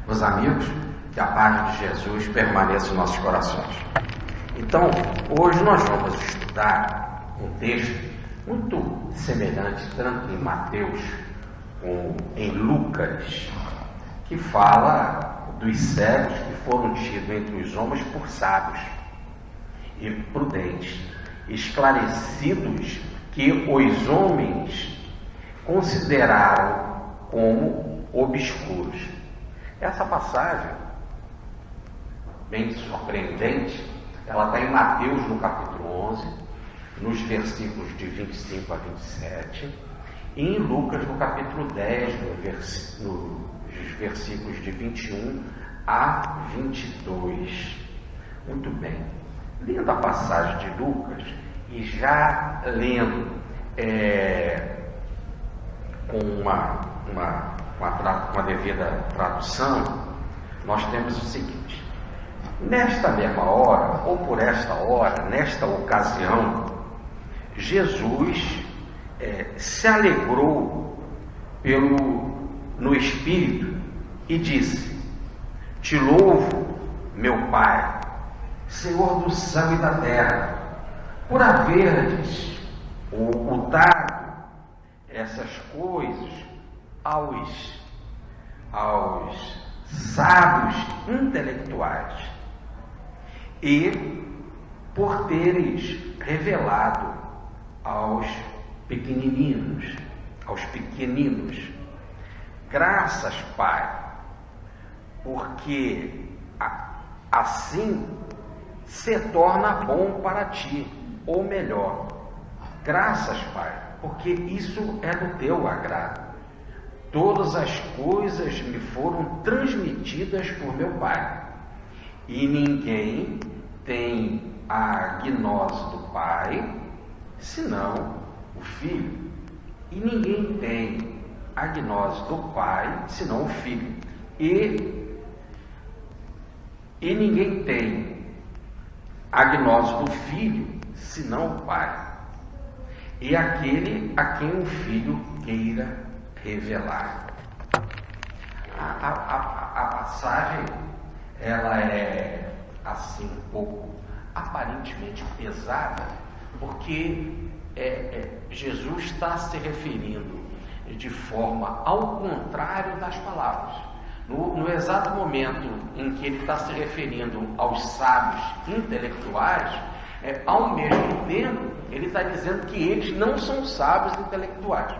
Meus amigos, que a paz de Jesus permaneça em nossos corações. Então, hoje nós vamos estudar um texto muito semelhante, tanto em Mateus como em Lucas, que fala dos cegos que foram tidos entre os homens por sábios e prudentes, esclarecidos que os homens consideraram como obscuros. Essa passagem, bem surpreendente, ela está em Mateus no capítulo 11, nos versículos de 25 a 27, e em Lucas no capítulo 10, nos versículos de 21 a 22. Muito bem. Lendo a passagem de Lucas e já lendo com uma devida tradução, nós temos o seguinte: nesta mesma hora, ou por esta hora, nesta ocasião, Jesus se alegrou no Espírito e disse: Te louvo, meu Pai, Senhor do céu e da terra, por haveres ocultado essas coisas aos sábios intelectuais e por teres revelado aos pequeninos. Graças, Pai, porque assim se torna bom para ti, ou melhor, graças, Pai, porque isso é do teu agrado. Todas as coisas me foram transmitidas por meu Pai, e ninguém tem a gnose do Pai, senão o Filho. E ninguém tem a gnose do Pai, senão o Filho. E ninguém tem a gnose do Filho, senão o Pai. E aquele a quem o Filho queira revelar. A passagem, ela é assim um pouco aparentemente pesada, porque Jesus está se referindo de forma ao contrário das palavras. No exato momento em que ele está se referindo aos sábios intelectuais, ao mesmo tempo ele está dizendo que eles não são sábios intelectuais.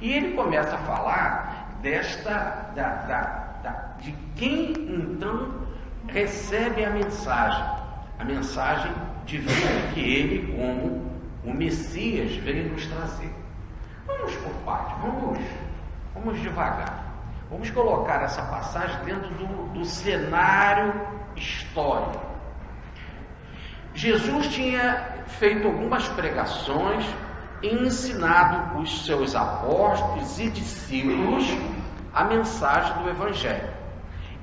E ele começa a falar de quem então recebe a mensagem divina que ele, como o Messias, veio nos trazer. Vamos por partes, vamos devagar. Vamos colocar essa passagem dentro do cenário histórico. Jesus tinha feito algumas pregações e ensinado os seus apóstolos e discípulos a mensagem do Evangelho.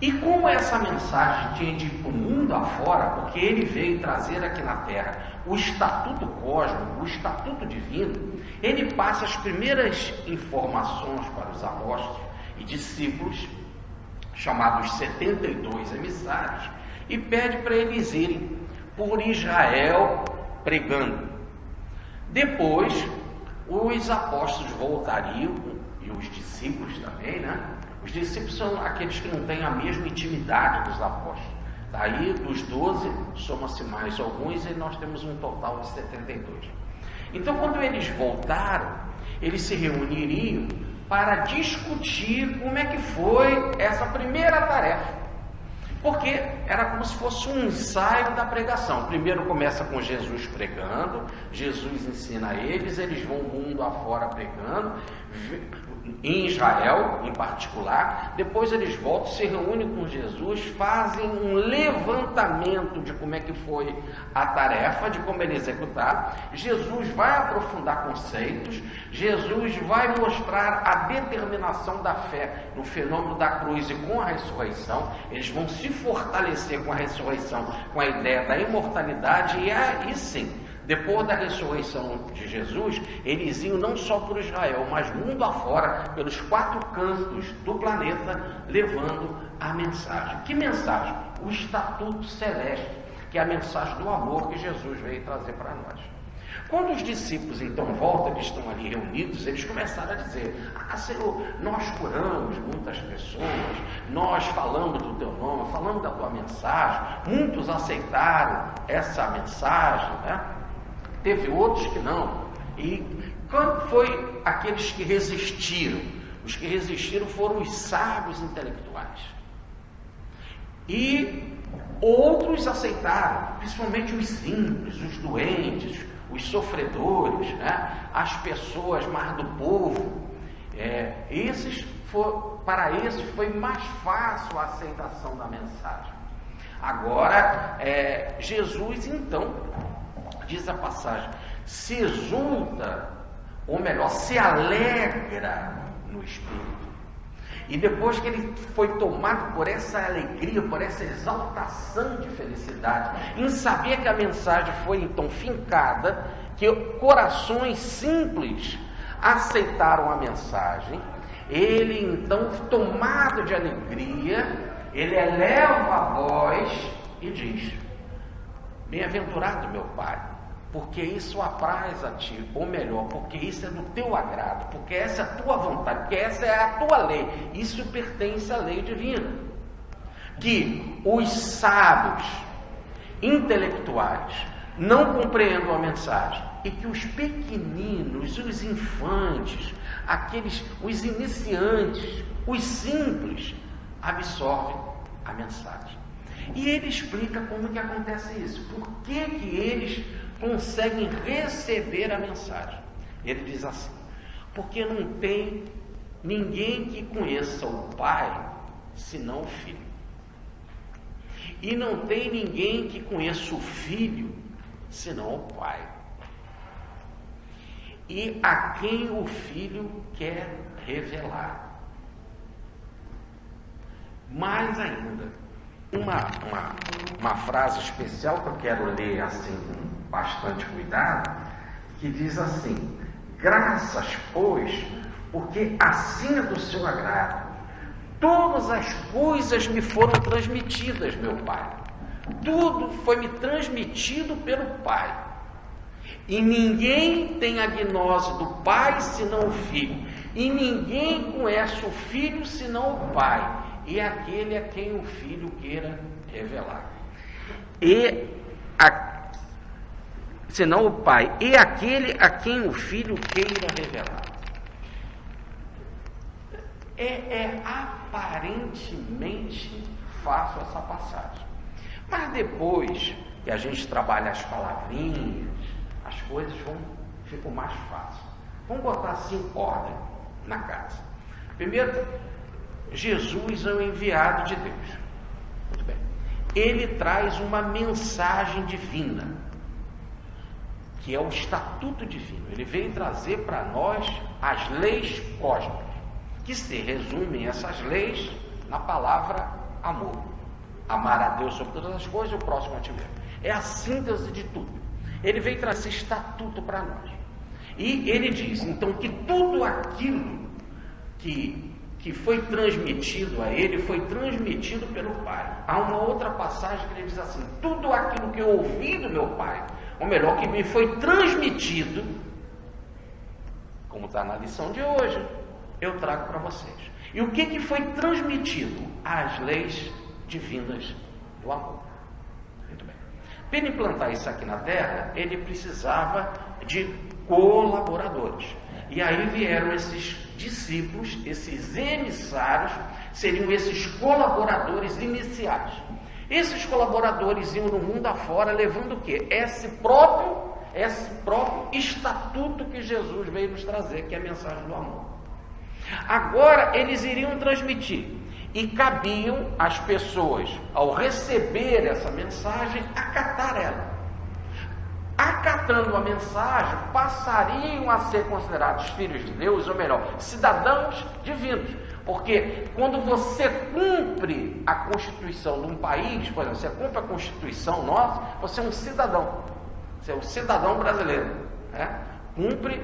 E como essa mensagem tinha de ir para o mundo afora, porque ele veio trazer aqui na Terra o estatuto cósmico, o estatuto divino, ele passa as primeiras informações para os apóstolos e discípulos, chamados 72 emissários, e pede para eles irem por Israel pregando. Depois, os apóstolos voltariam, e os discípulos também, né? Os discípulos são aqueles que não têm a mesma intimidade dos apóstolos. Daí, dos 12, soma-se mais alguns, e nós temos um total de 72. Então, quando eles voltaram, eles se reuniriam para discutir como é que foi essa primeira tarefa. Porque era como se fosse um ensaio da pregação. Primeiro começa com Jesus pregando, Jesus ensina eles vão o mundo afora pregando, em Israel em particular. Depois eles voltam, se reúnem com Jesus, fazem um levantamento de como é que foi a tarefa, de como ele executar. Jesus vai aprofundar conceitos, Jesus vai mostrar a determinação da fé no fenômeno da cruz e com a ressurreição. Eles vão se fortalecer com a ressurreição, com a ideia da imortalidade, e aí sim, Depois da ressurreição de Jesus, eles iam não só por Israel, mas mundo afora, pelos 4 cantos do planeta, levando a mensagem. Que mensagem? O estatuto celeste, que é a mensagem do amor que Jesus veio trazer para nós. Quando os discípulos então voltam, que estão ali reunidos, eles começaram a dizer: Senhor, nós curamos muitas pessoas, nós falamos do teu nome, falamos da tua mensagem, muitos aceitaram essa mensagem, né? Teve outros que não. E quando foi aqueles que resistiram? Os que resistiram foram os sábios intelectuais. E outros aceitaram, principalmente os simples, os doentes, os sofredores, né? As pessoas mais do povo. Para esses foi mais fácil a aceitação da mensagem. Agora, Jesus então, diz a passagem, se exulta, ou melhor, se alegra no Espírito. E depois que ele foi tomado por essa alegria, por essa exaltação de felicidade, em saber que a mensagem foi então fincada, que corações simples aceitaram a mensagem, ele então, tomado de alegria, ele eleva a voz e diz: bem-aventurado meu Pai, porque isso apraz a ti, ou melhor, porque isso é do teu agrado, porque essa é a tua vontade, porque essa é a tua lei, isso pertence à lei divina, que os sábios intelectuais não compreendam a mensagem, e que os pequeninos, os infantes, os iniciantes, os simples, absorvem a mensagem. E ele explica como que acontece isso, por que eles conseguem receber a mensagem. Ele diz assim: porque não tem ninguém que conheça o Pai senão o Filho, e não tem ninguém que conheça o Filho senão o Pai, e a quem o Filho quer revelar. Mais ainda, uma frase especial que eu quero ler assim com bastante cuidado, que diz assim: graças, pois, porque assim é do seu agrado, todas as coisas me foram transmitidas, meu Pai. Tudo foi me transmitido pelo Pai. E ninguém tem a gnose do Pai senão o Filho. E ninguém conhece o Filho senão o Pai. E aquele a quem o Filho queira revelar. Senão o Pai. E aquele a quem o Filho queira revelar. É aparentemente fácil essa passagem. Mas depois que a gente trabalha as palavrinhas, as coisas ficam mais fáceis. Vamos botar assim ordem na casa. Primeiro, Jesus é o enviado de Deus. Muito bem. Ele traz uma mensagem divina, que é o estatuto divino. Ele veio trazer para nós as leis cósmicas, que se resumem essas leis na palavra amor. Amar a Deus sobre todas as coisas e o próximo a ti mesmo. É a síntese de tudo. Ele veio trazer estatuto para nós. E ele diz, então, que tudo aquilo que foi transmitido a ele, foi transmitido pelo Pai. Há uma outra passagem que ele diz assim: tudo aquilo que eu ouvi do meu Pai, ou melhor, que me foi transmitido, como está na lição de hoje, eu trago para vocês. E o que foi transmitido? As leis divinas do amor. Muito bem. Para ele implantar isso aqui na Terra, ele precisava de colaboradores. E aí vieram esses discípulos, esses emissários, seriam esses colaboradores iniciais. Esses colaboradores iam no mundo afora levando o quê? Esse próprio estatuto que Jesus veio nos trazer, que é a mensagem do amor. Agora eles iriam transmitir, e cabiam às pessoas, ao receber essa mensagem, acatar ela. Acatando a mensagem, passariam a ser considerados filhos de Deus, ou melhor, cidadãos divinos. Porque quando você cumpre a Constituição de um país, por exemplo, você cumpre a Constituição nossa, você é um cidadão. Você é um cidadão brasileiro, né? Cumpre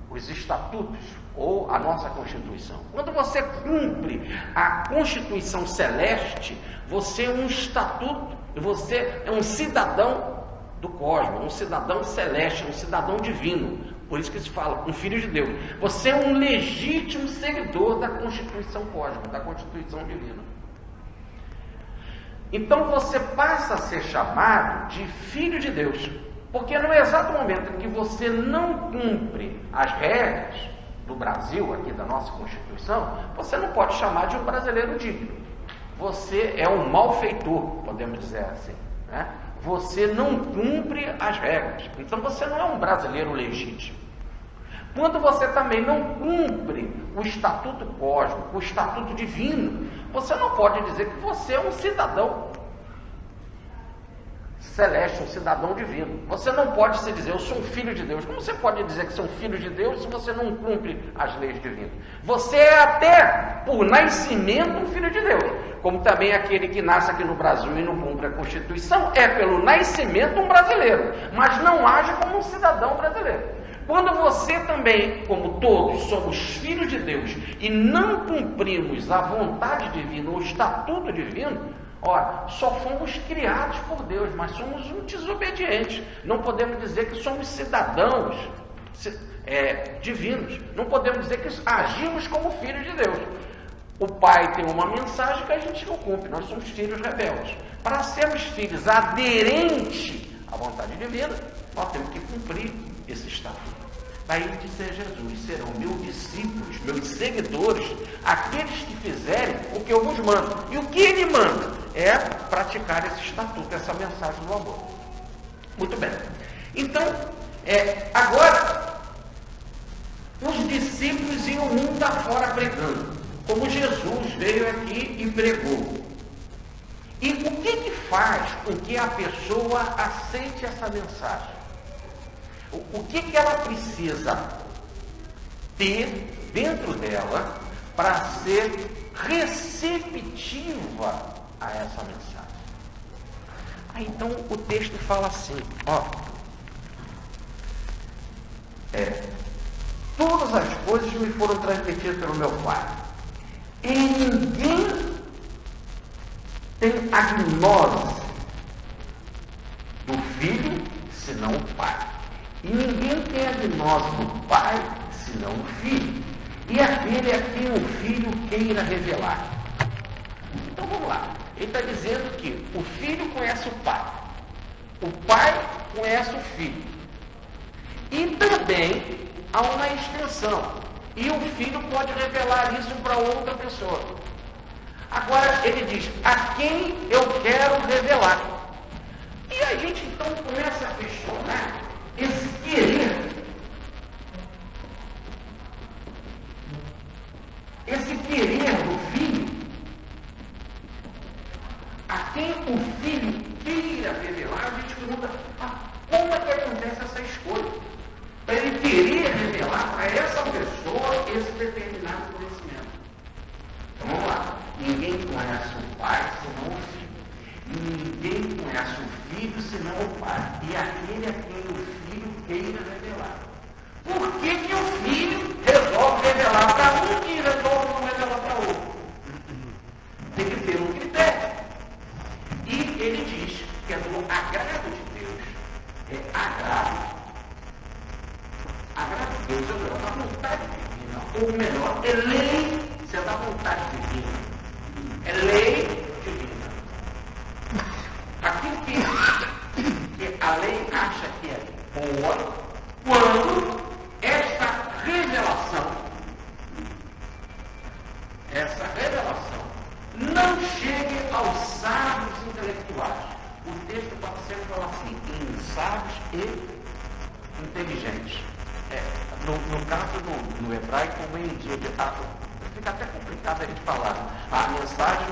os estatutos ou a nossa Constituição. Quando você cumpre a Constituição Celeste, você é um estatuto, você é um cidadão do cosmos, um cidadão celeste, um cidadão divino. Por isso que se fala, um filho de Deus. Você é um legítimo seguidor da Constituição cósmica, da Constituição divina. Então você passa a ser chamado de filho de Deus, porque no exato momento em que você não cumpre as regras do Brasil, aqui da nossa Constituição, você não pode chamar de um brasileiro digno. Você é um malfeitor, podemos dizer assim, né? Você não cumpre as regras, então você não é um brasileiro legítimo. Quando você também não cumpre o estatuto cósmico, o estatuto divino, você não pode dizer que você é um cidadão celeste, um cidadão divino. Você não pode se dizer, eu sou um filho de Deus. Como você pode dizer que você é um filho de Deus se você não cumpre as leis divinas? Você é até, por nascimento, um filho de Deus. Como também aquele que nasce aqui no Brasil e não cumpre a Constituição, é pelo nascimento um brasileiro, mas não age como um cidadão brasileiro. Quando você também, como todos, somos filhos de Deus e não cumprimos a vontade divina, o estatuto divino, ora, só fomos criados por Deus, mas somos um desobedientes. Não podemos dizer que somos cidadãos divinos. Não podemos dizer que agimos como filhos de Deus. O Pai tem uma mensagem que a gente não cumpre. Nós somos filhos rebeldes. Para sermos filhos aderentes à vontade divina, nós temos que cumprir esse estatuto. Daí disse Jesus, serão meus discípulos, meus seguidores, aqueles que fizerem o que eu vos mando. E o que ele manda é praticar esse estatuto, essa mensagem do amor. Muito bem. Então, agora, os discípulos iam mundo afora pregando, como Jesus veio aqui e pregou. E o que faz com que a pessoa aceite essa mensagem? O que ela precisa ter dentro dela para ser receptiva a essa mensagem? Então o texto fala assim, todas as coisas me foram transmitidas pelo meu Pai, e ninguém tem a gnose do Filho senão o Pai. E ninguém tem a gnose do Pai, senão o Filho. E aquele a quem o Filho queira revelar. Então vamos lá. Ele está dizendo que o Filho conhece o Pai. O Pai conhece o Filho. E também há uma extensão. E o Filho pode revelar isso para outra pessoa. Agora ele diz, a quem eu quero revelar. E a gente então começa a questionar esse querer do Filho, a quem o Filho queira revelar, a gente pergunta, como é que acontece essa escolha? Para ele querer revelar para essa pessoa esse determinado conhecimento. Então vamos lá, ninguém conhece o Pai senão o Filho. Ninguém conhece o Filho senão o Pai. E aquele a quem o Filho queira revelar. Por que o Filho resolve revelar para um e resolve não revelar para outro? Tem que ter um critério. E ele diz que é do agrado de Deus. É agrado. Agrado de Deus é da vontade divina. Ou melhor, é lei, se é da vontade divina. É lei divina. Aquilo que a lei acha que é boa, quando essa revelação não chegue aos sábios intelectuais. O texto pode sempre falar assim, em sábios e inteligentes. No caso do hebraico, meio dia de fica até complicado a gente falar. A mensagem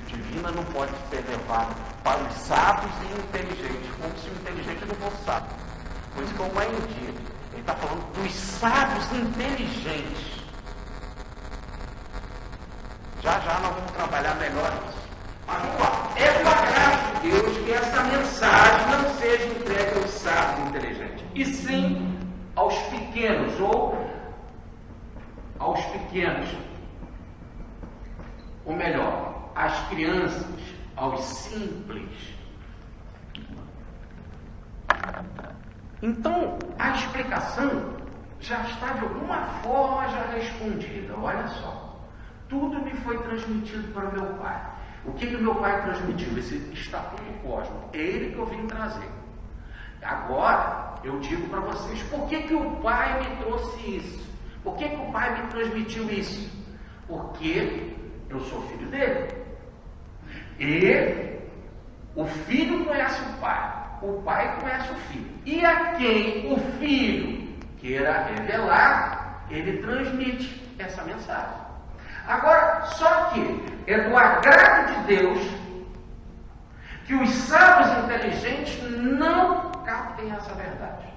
divina não pode ser levada para os sábios e inteligentes, como se o inteligente não fosse sábio. Por isso que é uma dia. Ele está falando dos sábios inteligentes. Já nós vamos trabalhar melhor isso. Mas vamos lá. É do agrado de Deus que essa mensagem não seja entregue aos sábios inteligentes, e sim aos pequenos, ou melhor, às crianças, aos simples. Então, a explicação já está de alguma forma já respondida. Olha só, tudo me foi transmitido para o meu pai. O que o meu pai transmitiu? Esse estatuto cósmico. É ele que eu vim trazer. Agora, eu digo para vocês, por que o pai me trouxe isso? Por que o pai me transmitiu isso? Porque eu sou filho dele. E o filho conhece o pai conhece o filho. E a quem o filho queira revelar, ele transmite essa mensagem. Agora, só que é do agrado de Deus que os sábios inteligentes não captem essa verdade.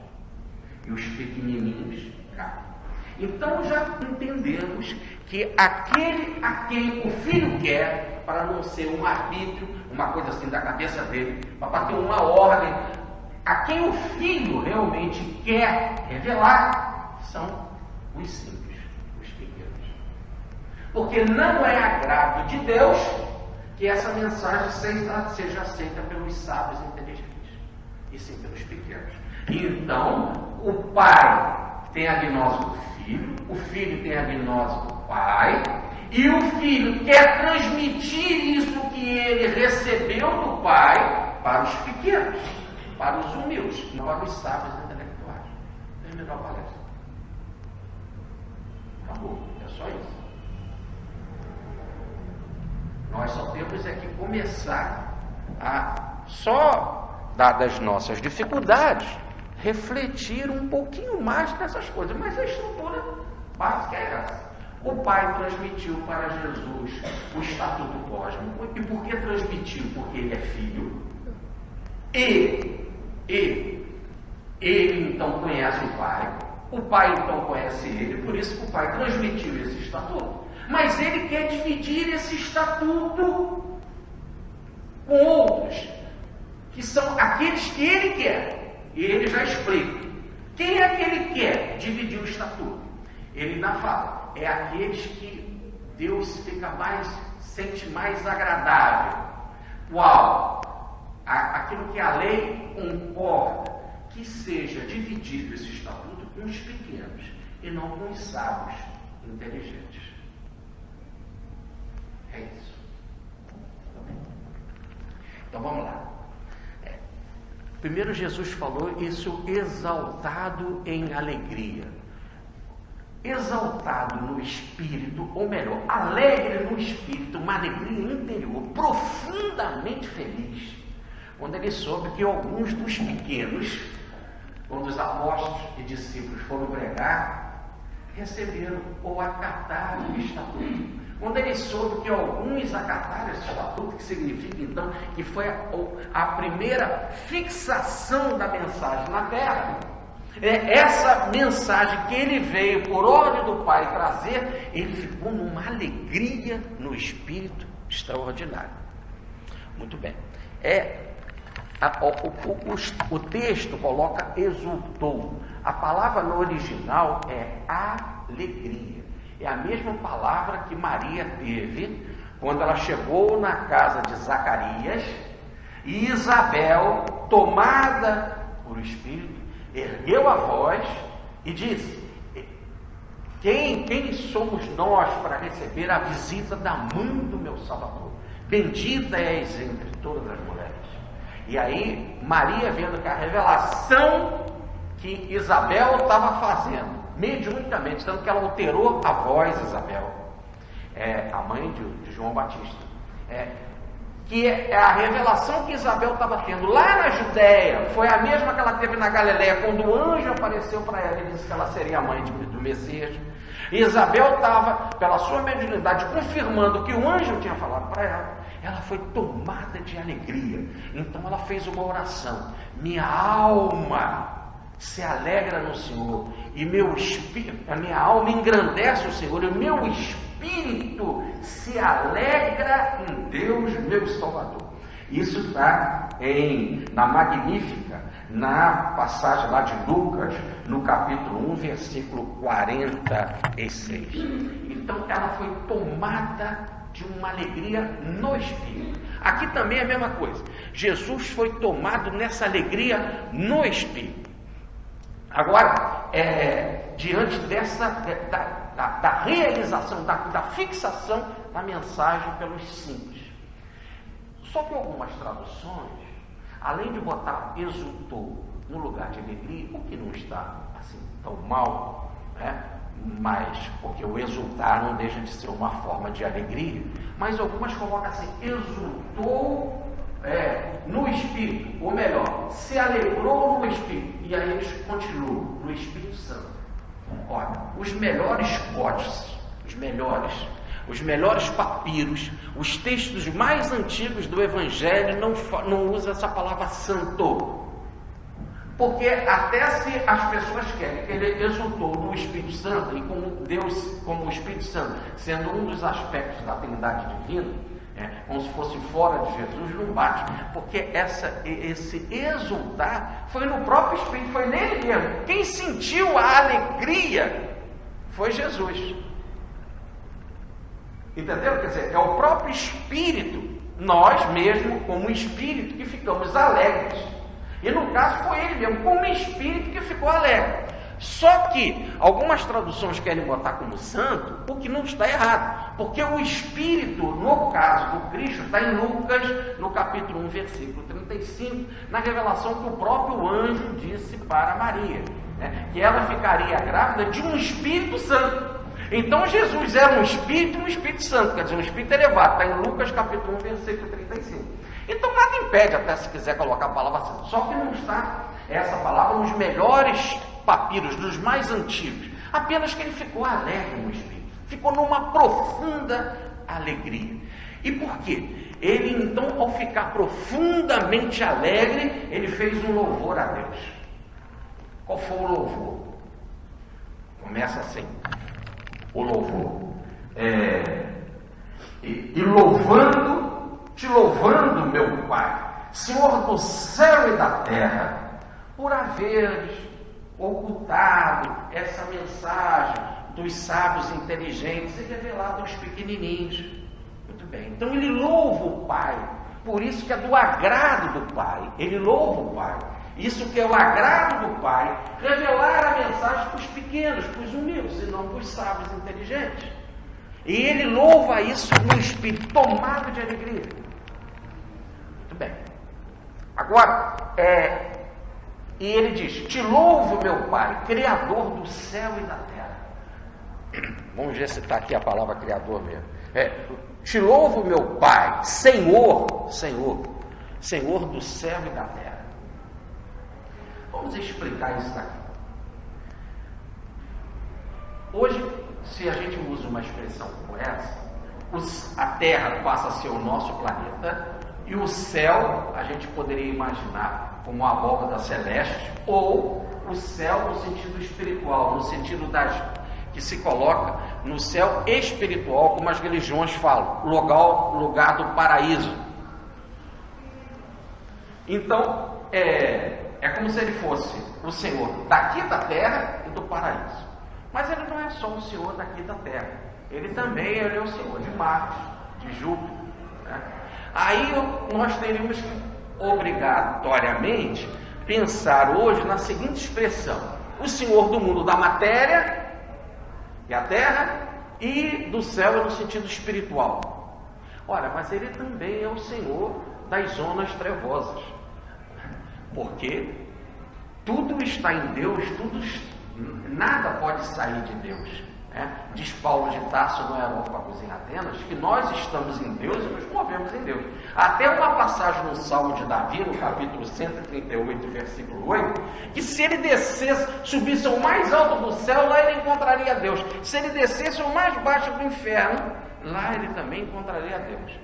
E os pequenininhos captam. Então já entendemos que aquele a quem o filho quer, para não ser um arbítrio, uma coisa assim da cabeça dele, para ter uma ordem, a quem o filho realmente quer revelar, são os simples, os pequenos. Porque não é agrado de Deus que essa mensagem seja aceita pelos sábios inteligentes, e sim pelos pequenos. Então, o pai tem a gnose do filho, o filho tem a gnose do pai, e o filho quer transmitir isso que ele recebeu do pai para os pequenos, para os humildes, não para os sábios intelectuais. Terminou a palestra. Acabou, é só isso. Nós só temos é que começar a, só dadas as nossas dificuldades, refletir um pouquinho mais nessas coisas, mas a estrutura básica é essa. O pai transmitiu para Jesus o estatuto cósmico. E por que transmitiu? Porque ele é filho. E ele então conhece o pai então conhece ele, por isso que o pai transmitiu esse estatuto. Mas ele quer dividir esse estatuto com outros, que são aqueles que ele quer. E ele já explica. Quem é que ele quer dividir o estatuto? Ele ainda fala, é aqueles que Deus sente mais agradável. Qual? Aquilo que a lei concorda, que seja dividido esse estatuto com os pequenos, e não com os sábios inteligentes. É isso. Então vamos lá. Primeiro Jesus falou isso exaltado em alegria. Exaltado no espírito, ou melhor, alegre no espírito, uma alegria interior, profundamente feliz, quando ele soube que alguns dos pequenos, quando os apóstolos e discípulos foram pregar, receberam ou acataram o estatuto. Quando ele soube que alguns acataram esse estatuto, que significa então que foi a primeira fixação da mensagem na terra. Essa mensagem que ele veio por ordem do Pai trazer, ele ficou numa alegria no espírito extraordinária. Muito bem. O texto coloca exultou. A palavra no original é alegria. É a mesma palavra que Maria teve quando ela chegou na casa de Zacarias e Isabel, tomada por o Espírito, ergueu a voz e disse: quem somos nós para receber a visita da mãe do meu Salvador? Bendita és entre todas as mulheres. E aí Maria, vendo que a revelação que Isabel estava fazendo mediunicamente, tanto que ela alterou a voz, Isabel, a mãe de João Batista, que é a revelação que Isabel estava tendo lá na Judéia, foi a mesma que ela teve na Galileia, quando o anjo apareceu para ela e disse que ela seria a mãe do Messias. E Isabel estava, pela sua mediunidade, confirmando que o anjo tinha falado para ela. Ela foi tomada de alegria. Então ela fez uma oração: minha alma se alegra no Senhor, e a minha alma engrandece o Senhor, e o meu espírito se alegra em Deus, meu Salvador. Isso está na Magnífica, na passagem lá de Lucas, no capítulo 1, versículo 46. Então ela foi tomada de uma alegria no Espírito. Aqui também é a mesma coisa. Jesus foi tomado nessa alegria no Espírito. Agora, diante da realização, da fixação da mensagem pelos simples. Só que algumas traduções, além de botar exultou no lugar de alegria, o que não está assim tão mal, né? Mas, porque o exultar não deixa de ser uma forma de alegria, mas algumas colocam assim, exultou no Espírito, ou melhor, se alegrou no Espírito, e aí eles continuam, no Espírito Santo. Olha, os melhores códices, os melhores papiros, os textos mais antigos do Evangelho não usam essa palavra santo. Porque até se as pessoas querem que ele exultou no Espírito Santo, e como Deus, como o Espírito Santo, sendo um dos aspectos da Trindade Divina, como se fosse fora de Jesus, não bate. Porque esse exultar foi no próprio Espírito, foi nele mesmo. Quem sentiu a alegria foi Jesus. Entendeu? Quer dizer, é o próprio Espírito, nós mesmo, como Espírito, que ficamos alegres. E no caso foi ele mesmo, como Espírito, que ficou alegre. Só que algumas traduções querem botar como santo, o que não está errado. Porque o Espírito, no caso do Cristo, está em Lucas, no capítulo 1, versículo 35, na revelação que o próprio anjo disse para Maria, que ela ficaria grávida de um Espírito Santo. Então Jesus era um Espírito Santo, quer dizer, um Espírito elevado, está em Lucas capítulo 1, versículo 35. Então nada impede, até se quiser colocar a palavra santo, só que não está essa palavra nos melhores papiros, nos mais antigos, apenas que ele ficou alegre no Espírito, ficou numa profunda alegria. E por quê? Ele então, ao ficar profundamente alegre, ele fez um louvor a Deus. Qual foi o louvor? Começa assim, o louvor, te louvando, meu Pai, Senhor do céu e da terra, por haveres ocultado essa mensagem dos sábios inteligentes e revelado aos pequenininhos. Muito bem, então ele louva o Pai, por isso que é do agrado do Pai, ele louva o Pai. Isso que é o agrado do Pai, revelar a mensagem para os pequenos, para os humildes, e não para os sábios inteligentes. E ele louva isso no Espírito, tomado de alegria. Muito bem. Agora, e ele diz, te louvo, meu Pai, Criador do céu e da terra. Vamos ver se está aqui a palavra Criador mesmo. Te louvo, meu Pai, Senhor do céu e da terra. Vamos explicar isso daqui. Hoje, se a gente usa uma expressão como essa, a Terra passa a ser o nosso planeta, e o céu, a gente poderia imaginar como uma abóbada celeste, ou o céu no sentido espiritual, no sentido que se coloca no céu espiritual, como as religiões falam, lugar do paraíso. Então, é como se ele fosse o Senhor daqui da terra e do paraíso. Mas ele não é só o Senhor daqui da terra. Ele também é o Senhor de Marte, de Júpiter. Né? Aí nós teríamos que, obrigatoriamente, pensar hoje na seguinte expressão: o Senhor do mundo da matéria, que é a terra, e do céu no sentido espiritual. Olha, mas ele também é o Senhor das zonas trevosas. Porque tudo está em Deus, nada pode sair de Deus. Diz Paulo de Tarso no Areópagos em Atenas, que nós estamos em Deus e nos movemos em Deus. Até uma passagem no Salmo de Davi, no capítulo 138, versículo 8, que se ele descesse, subisse ao mais alto do céu, lá ele encontraria Deus. Se ele descesse ao mais baixo do inferno, lá ele também encontraria Deus.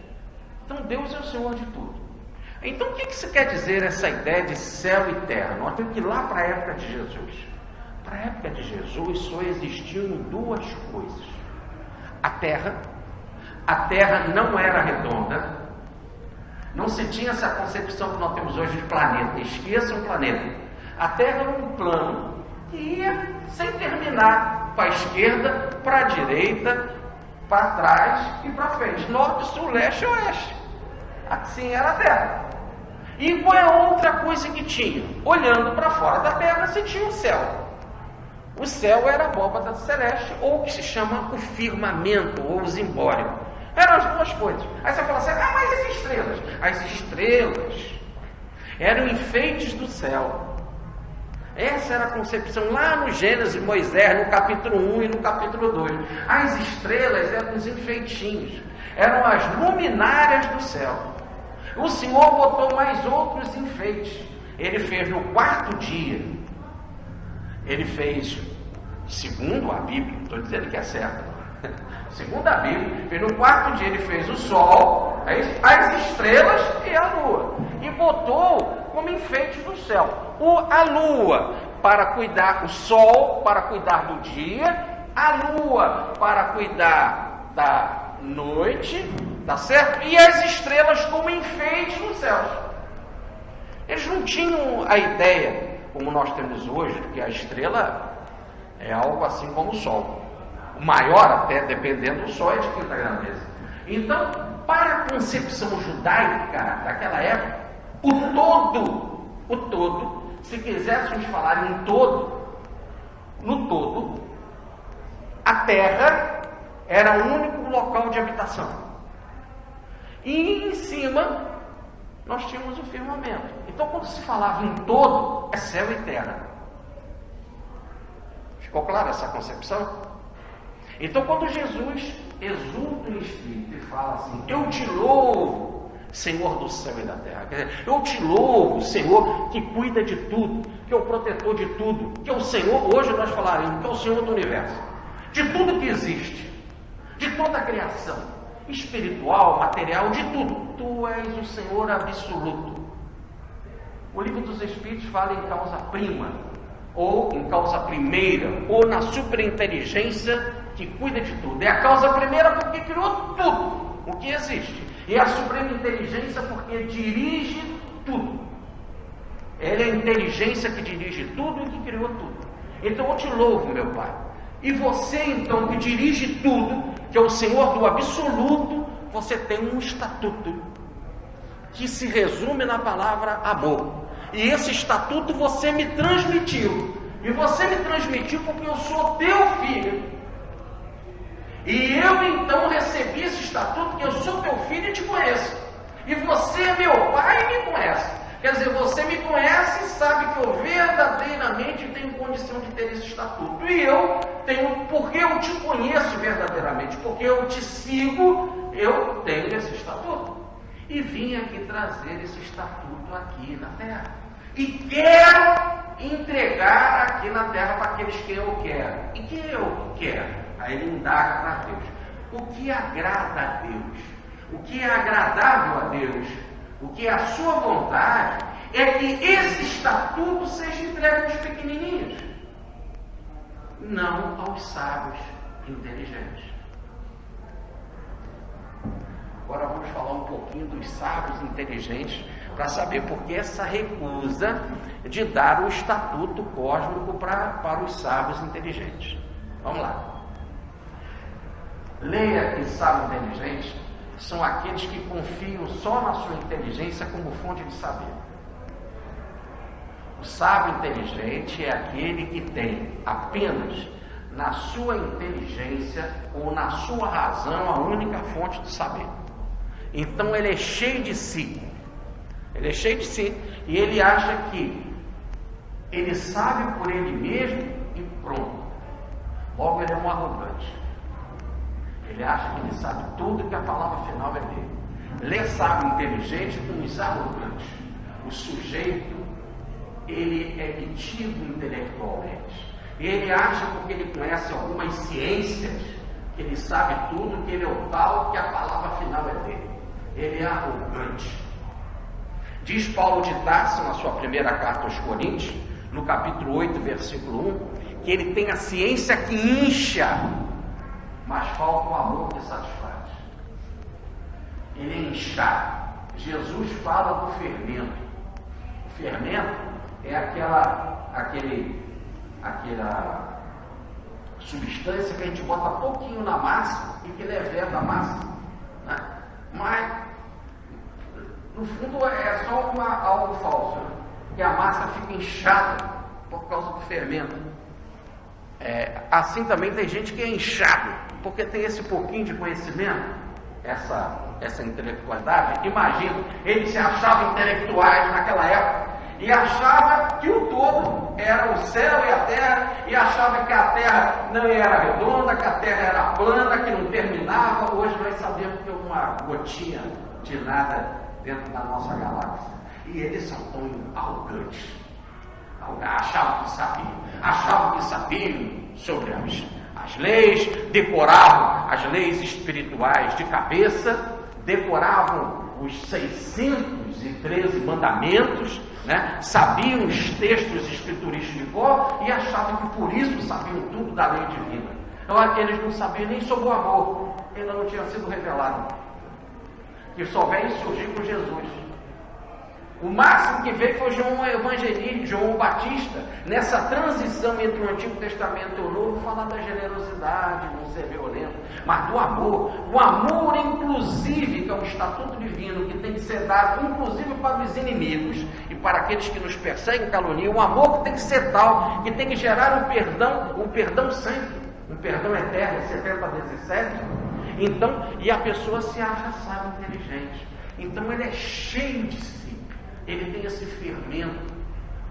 Então Deus é o Senhor de tudo. Então o que se quer dizer essa ideia de céu e terra? Nós temos que ir lá para a época de Jesus. Para a época de Jesus só existiam duas coisas. A terra não era redonda, Não se tinha essa concepção que nós temos hoje de planeta. Esqueça um planeta. A Terra era um plano que ia sem terminar, para a esquerda, para a direita, para trás e para frente, norte, sul, leste e oeste. Assim era a Terra. E qual é a outra coisa que tinha? Olhando para fora da Terra, se tinha o céu. O céu era a abóbada celeste, ou o que se chama o firmamento, ou o zimbório. Eram as duas coisas. Aí você fala assim, mas as estrelas? As estrelas eram enfeites do céu. Essa era a concepção lá no Gênesis, Moisés, no capítulo 1 e no capítulo 2. As estrelas eram os enfeitinhos, eram as luminárias do céu. O Senhor botou mais outros enfeites. Ele fez no quarto dia. Ele fez, segundo a Bíblia, estou dizendo que é certo, segundo a Bíblia, fez no quarto dia, ele fez o sol, as estrelas e a lua. E botou como enfeite do céu. A lua para cuidar, o sol para cuidar do dia, a lua para cuidar da noite, tá certo? E as estrelas como enfeite nos céus. Eles não tinham a ideia, como nós temos hoje, de que a estrela é algo assim como o sol. O maior até, dependendo do sol, é de quinta grandeza. Então, para a concepção judaica daquela época, o todo, se quiséssemos falar em todo, no todo, a terra era o único local de habitação. E em cima, nós tínhamos o firmamento. Então, quando se falava em todo, é céu e terra. Ficou clara essa concepção? Então, quando Jesus exulta em espírito e fala assim, eu te louvo, Senhor do céu e da terra. Quer dizer, eu te louvo, Senhor, que cuida de tudo, que é o protetor de tudo, que é o Senhor, hoje nós falaremos, que é o Senhor do universo, de tudo que existe, de toda a criação, espiritual, material, de tudo. Tu és o Senhor absoluto. O livro dos Espíritos fala em causa prima, ou em causa primeira, ou na superinteligência que cuida de tudo. É a causa primeira porque criou tudo o que existe. E a suprema inteligência porque dirige tudo. Ela é a inteligência que dirige tudo e que criou tudo. Então eu te louvo, meu Pai. E você, então, que dirige tudo, que é o Senhor do absoluto, você tem um estatuto que se resume na palavra amor. E esse estatuto você me transmitiu. E você me transmitiu porque eu sou teu filho. E eu então recebi esse estatuto que eu sou teu filho e te conheço. E você é meu pai e me conhece. Quer dizer, você me conhece e sabe que eu verdadeiramente tenho condição de ter esse estatuto. E eu tenho, porque eu te conheço verdadeiramente, porque eu te sigo, eu tenho esse estatuto. E vim aqui trazer esse estatuto aqui na terra. E quero entregar aqui na terra para aqueles que eu quero. E que eu quero? Aí ele indaga para Deus. O que agrada a Deus? O que é agradável a Deus? O que é a sua vontade é que esse estatuto seja entregue aos pequenininhos, não aos sábios inteligentes. Agora vamos falar um pouquinho dos sábios inteligentes para saber por que essa recusa de dar o estatuto cósmico para os sábios inteligentes. Vamos lá. Leia que sábio inteligente são aqueles que confiam só na sua inteligência como fonte de saber. O sábio inteligente é aquele que tem apenas na sua inteligência ou na sua razão a única fonte de saber. Então ele é cheio de si. Ele é cheio de si. E ele acha que ele sabe por ele mesmo e pronto. Logo ele é um arrogante. Ele acha que ele sabe tudo e que a palavra final é dele. Lê sábio inteligente com os arrogantes. O sujeito, ele é metido intelectualmente. Ele acha, porque ele conhece algumas ciências, que ele sabe tudo, que ele é o tal, que a palavra final é dele. Ele é arrogante. Diz Paulo de Tarso, na sua primeira carta aos Coríntios, no capítulo 8, versículo 1, que ele tem a ciência que incha, mas falta o amor que satisfaz. Ele é inchado, Jesus fala do fermento. O fermento é aquela substância que a gente bota pouquinho na massa e que leveda a massa, né? Mas no fundo é só algo falso, né? Que a massa fica inchada por causa do fermento. Assim também tem gente que é inchado porque tem esse pouquinho de conhecimento, essa intelectualidade. Imagina, eles se achavam intelectuais naquela época e achava que o todo era o céu e a terra, e achava que a terra não era redonda, que a terra era plana, que não terminava. Hoje nós sabemos que é uma gotinha de nada dentro da nossa galáxia. E eles são tão arrogantes. Achavam que sabiam sobre as leis, decoravam as leis espirituais de cabeça, decoravam os 613 mandamentos, né? Sabiam os textos escriturísticos de cor e achavam que por isso sabiam tudo da lei divina. Então, eles não sabiam nem sobre o amor, ainda não tinha sido revelado, que só vem surgir com Jesus. O máximo que veio foi João Evangelista, João Batista, nessa transição entre o Antigo Testamento e o Novo, falar da generosidade, não ser violento, mas do amor. O amor, inclusive, que é um estatuto divino que tem que ser dado, inclusive para os inimigos e para aqueles que nos perseguem e caluniam. O amor que tem que ser tal, que tem que gerar um perdão sempre, um perdão eterno, 70 vezes 7. Então, e a pessoa se acha sábio, inteligente. Então, ele é cheio de si. Ele tem esse fermento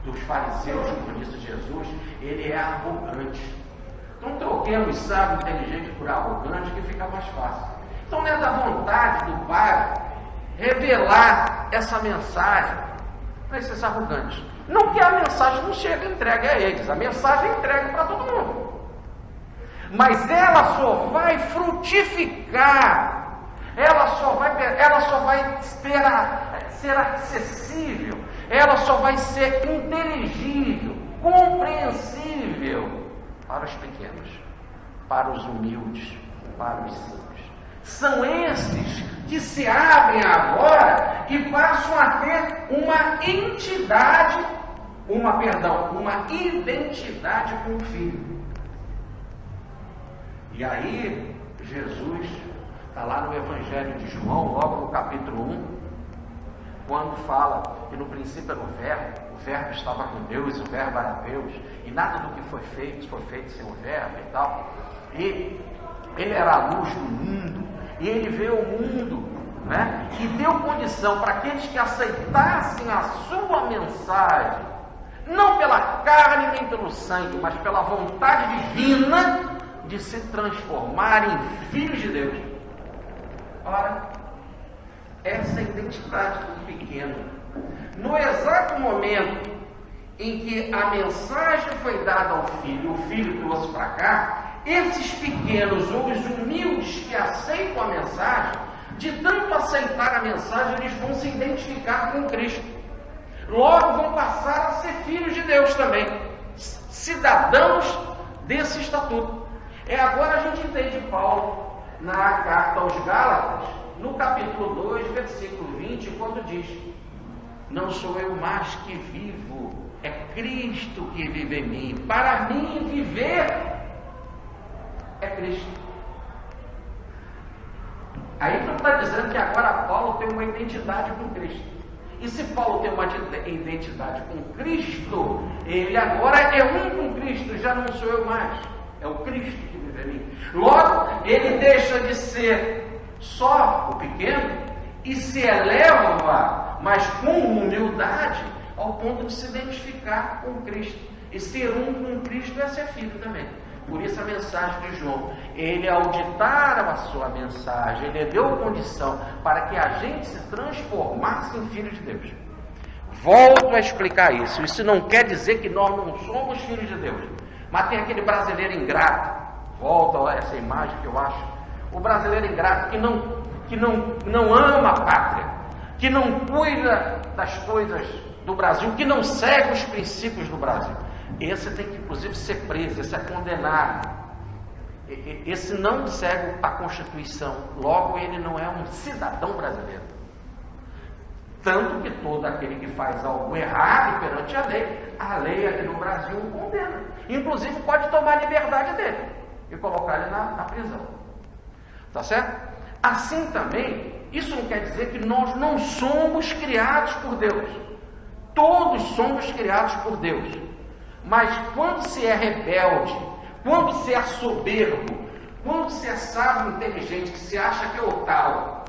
dos fariseus, como disse Jesus, ele é arrogante. Então troquemos sábio inteligente por arrogante, que fica mais fácil. Então não é da vontade do Pai revelar essa mensagem para esses arrogantes. Não que a mensagem não chegue entregue a eles, a mensagem é entregue para todo mundo. Mas ela só vai frutificar. Ela só vai ser acessível, ela só vai ser inteligível, compreensível para os pequenos, para os humildes, para os simples. São esses que se abrem agora e passam a ter uma identidade com o Filho. E aí, Jesus está lá no Evangelho de João, logo no capítulo 1, quando fala que no princípio era o Verbo estava com Deus, o Verbo era Deus, e nada do que foi feito sem o Verbo e tal. E ele era a luz do mundo, e ele veio ao mundo, né? E deu condição para aqueles que aceitassem a sua mensagem, não pela carne nem pelo sangue, mas pela vontade divina, de se transformarem em filhos de Deus. Ora, essa é a identidade do pequeno. No exato momento em que a mensagem foi dada ao filho, o filho trouxe para cá, esses pequenos ou os humildes que aceitam a mensagem, de tanto aceitar a mensagem, eles vão se identificar com Cristo. Logo vão passar a ser filhos de Deus também, cidadãos desse estatuto. Agora a gente entende Paulo na carta aos Gálatas, no capítulo 2, versículo 20, quando diz: não sou eu mais que vivo, é Cristo que vive em mim. Para mim viver é Cristo. Aí não está dizendo que agora Paulo tem uma identidade com Cristo. E se Paulo tem uma identidade com Cristo, ele agora é um com Cristo, já não sou eu mais, é o Cristo que vive em mim. Logo, ele deixa de ser só o pequeno e se eleva, mas com humildade, ao ponto de se identificar com Cristo. E ser um com Cristo é ser filho também. Por isso a mensagem de João, ele ao ditar a sua mensagem, ele deu condição para que a gente se transformasse em filho de Deus. Volto a explicar isso. Isso não quer dizer que nós não somos filhos de Deus. Mas tem aquele brasileiro ingrato, volta a essa imagem que eu acho, o brasileiro ingrato que não ama a pátria, que não cuida das coisas do Brasil, que não segue os princípios do Brasil. Esse tem que, inclusive, ser preso, esse é condenado. Esse não segue a Constituição, logo ele não é um cidadão brasileiro. Tanto que todo aquele que faz algo errado perante a lei aqui no Brasil o condena. Inclusive pode tomar a liberdade dele e colocar ele na prisão. Tá certo? Assim também, isso não quer dizer que nós não somos criados por Deus. Todos somos criados por Deus. Mas quando se é rebelde, quando se é soberbo, quando se é sábio, inteligente, que se acha que é o tal,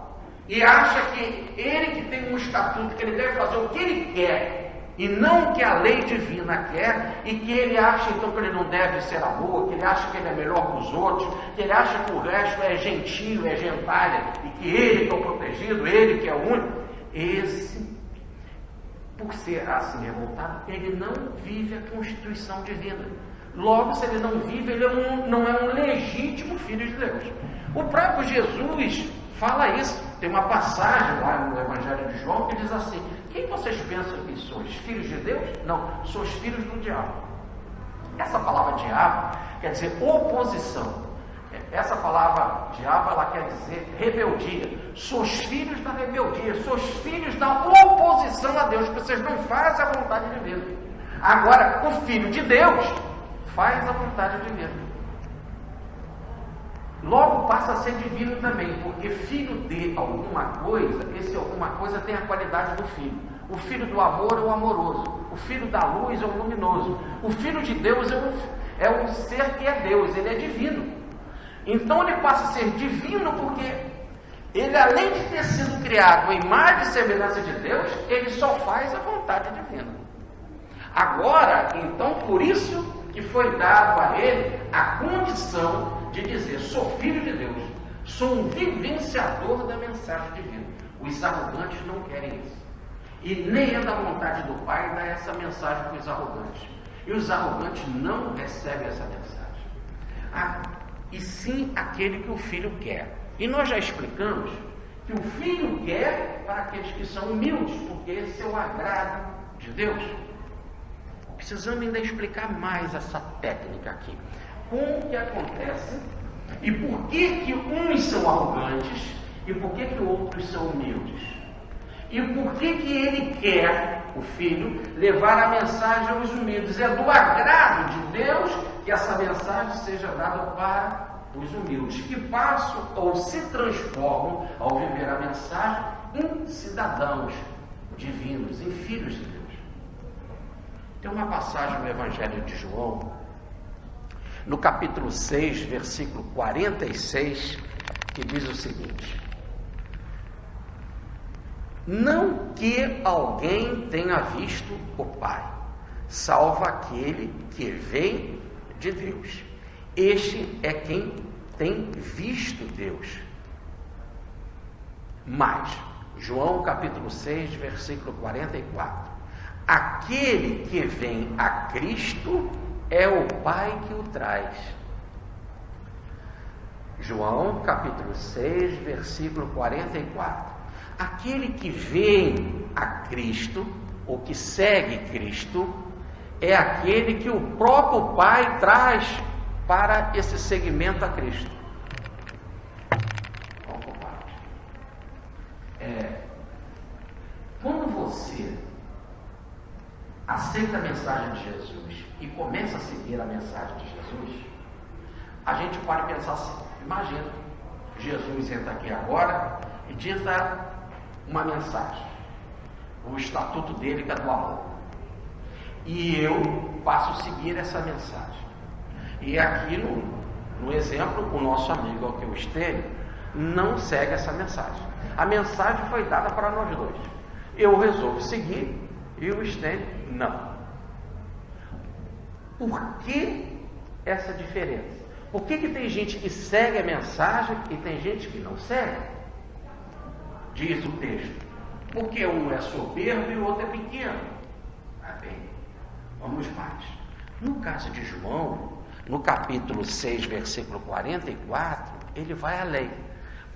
e acha que ele que tem um estatuto, que ele deve fazer o que ele quer, e não o que a lei divina quer, e que ele acha então que ele não deve ser amor, que ele acha que ele é melhor que os outros, que ele acha que o resto é gentil, é gentalha, e que ele que é o protegido, ele que é o único, esse, por ser assim revoltado, ele não vive a Constituição divina. Logo, se ele não vive, ele não é um legítimo filho de Deus. O próprio Jesus fala isso. Tem uma passagem lá no Evangelho de João que diz assim: quem vocês pensam que sois? Filhos de Deus? Não, sois filhos do diabo. Essa palavra diabo quer dizer oposição. Essa palavra diabo, ela quer dizer rebeldia. Sois filhos da rebeldia, sois filhos da oposição a Deus, porque vocês não fazem a vontade de Deus. Agora, o filho de Deus faz a vontade divina. Logo passa a ser divino também, porque filho de alguma coisa, esse alguma coisa tem a qualidade do filho. O filho do amor é o amoroso, o filho da luz é o luminoso, o filho de Deus é um ser que é Deus, ele é divino. Então ele passa a ser divino porque ele, além de ter sido criado em imagem e semelhança de Deus, ele só faz a vontade divina. Agora, então, por isso que foi dado a ele a condição de dizer: sou filho de Deus, sou um vivenciador da mensagem divina. Os arrogantes não querem isso, e nem é da vontade do Pai dar essa mensagem para os arrogantes, e os arrogantes não recebem essa mensagem, e sim aquele que o filho quer. E nós já explicamos que o filho quer para aqueles que são humildes, porque esse é o agrado de Deus. Precisamos ainda explicar mais essa técnica aqui. Como que acontece e por que uns são arrogantes e por que outros são humildes? E por que ele quer, o filho, levar a mensagem aos humildes? É do agrado de Deus que essa mensagem seja dada para os humildes, que passam ou se transformam, ao viver a mensagem, em cidadãos divinos, em filhos de Deus. Tem uma passagem no Evangelho de João, no capítulo 6, versículo 46, que diz o seguinte: não que alguém tenha visto o Pai, salvo aquele que vem de Deus. Este é quem tem visto Deus. Mas, João capítulo 6, versículo 44, aquele que vem a Cristo é o Pai que o traz. João capítulo 6, versículo 44. Aquele que vem a Cristo, ou que segue Cristo, é aquele que o próprio Pai traz para esse seguimento a Cristo. Quando você aceita a mensagem de Jesus e começa a seguir a mensagem de Jesus, a gente pode pensar assim: imagina, Jesus entra aqui agora e diz uma mensagem, o estatuto dele que é do amor, e eu passo a seguir essa mensagem. E aqui no exemplo, o nosso amigo aqui, o Estênio, não segue essa mensagem. A mensagem foi dada para nós dois. Eu resolvo seguir e o Estênio não. Por que essa diferença? Por que tem gente que segue a mensagem e tem gente que não segue? Diz o texto: porque um é soberbo e o outro é pequeno. Bem, vamos mais. No caso de João, no capítulo 6, versículo 44, ele vai além.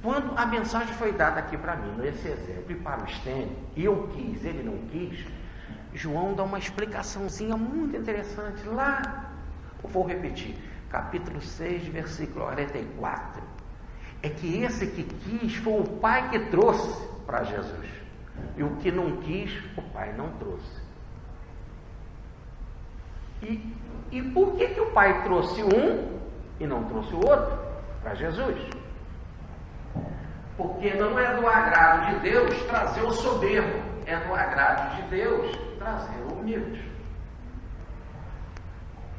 Quando a mensagem foi dada aqui para mim, nesse exemplo, e para o Estênio, e eu quis, ele não quis, João dá uma explicaçãozinha muito interessante lá. Eu vou repetir, capítulo 6, versículo 44. É que esse que quis foi o Pai que trouxe para Jesus. E o que não quis, o pai não trouxe. E por que o pai trouxe um e não trouxe o outro para Jesus? Porque não é do agrado de Deus trazer o soberbo, é do agrado de Deus trazer o humilde.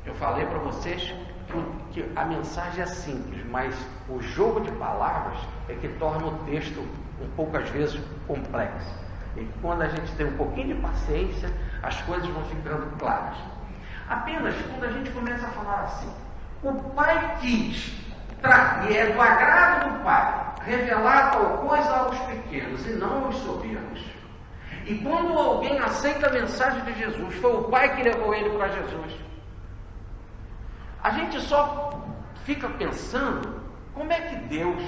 Eu falei para vocês que a mensagem é simples, mas o jogo de palavras é que torna o texto um pouco, às vezes, complexo. E quando a gente tem um pouquinho de paciência, as coisas vão ficando claras. Apenas quando a gente começa a falar assim, o pai quis, e é do agrado do pai, revelar tal coisa aos pequenos e não aos soberbos. E quando alguém aceita a mensagem de Jesus, foi o pai que levou ele para Jesus. A gente só fica pensando como é que Deus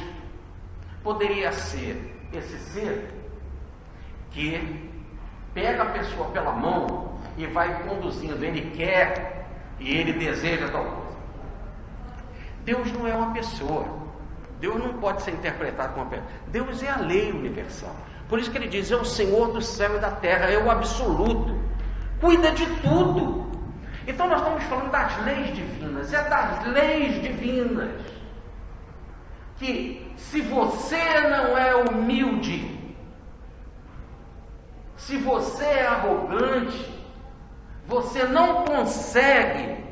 poderia ser esse ser que pega a pessoa pela mão e vai conduzindo, ele quer e ele deseja tal coisa. Deus não é uma pessoa, Deus não pode ser interpretado como uma pessoa. Deus é a lei universal. Por isso que ele diz, é o Senhor do céu e da terra, é o absoluto, cuida de tudo. Então nós estamos falando das leis divinas, é das leis divinas, que se você não é humilde, se você é arrogante, você não consegue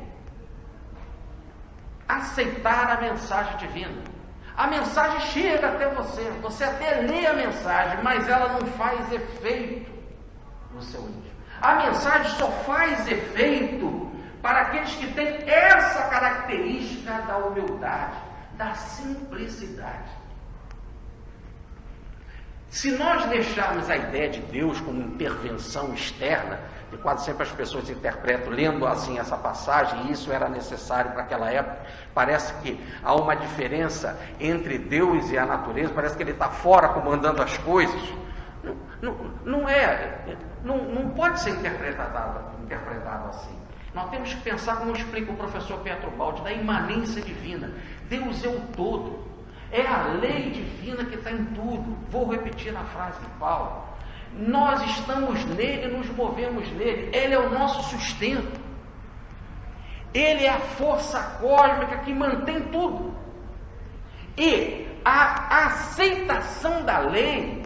aceitar a mensagem divina. A mensagem chega até você, você até lê a mensagem, mas ela não faz efeito no seu íntimo. A mensagem só faz efeito para aqueles que têm essa característica da humildade, da simplicidade. Se nós deixarmos a ideia de Deus como intervenção externa, e quase sempre as pessoas interpretam, lendo assim essa passagem, e isso era necessário para aquela época, parece que há uma diferença entre Deus e a natureza, parece que ele está fora comandando as coisas. Não pode ser interpretado assim. Nós temos que pensar, como explica o professor Pietro Baldi, da imanência divina. Deus é o todo. É a lei divina que está em tudo. Vou repetir a frase de Paulo. Nós estamos nele, nos movemos nele. Ele é o nosso sustento. Ele é a força cósmica que mantém tudo. E a aceitação da lei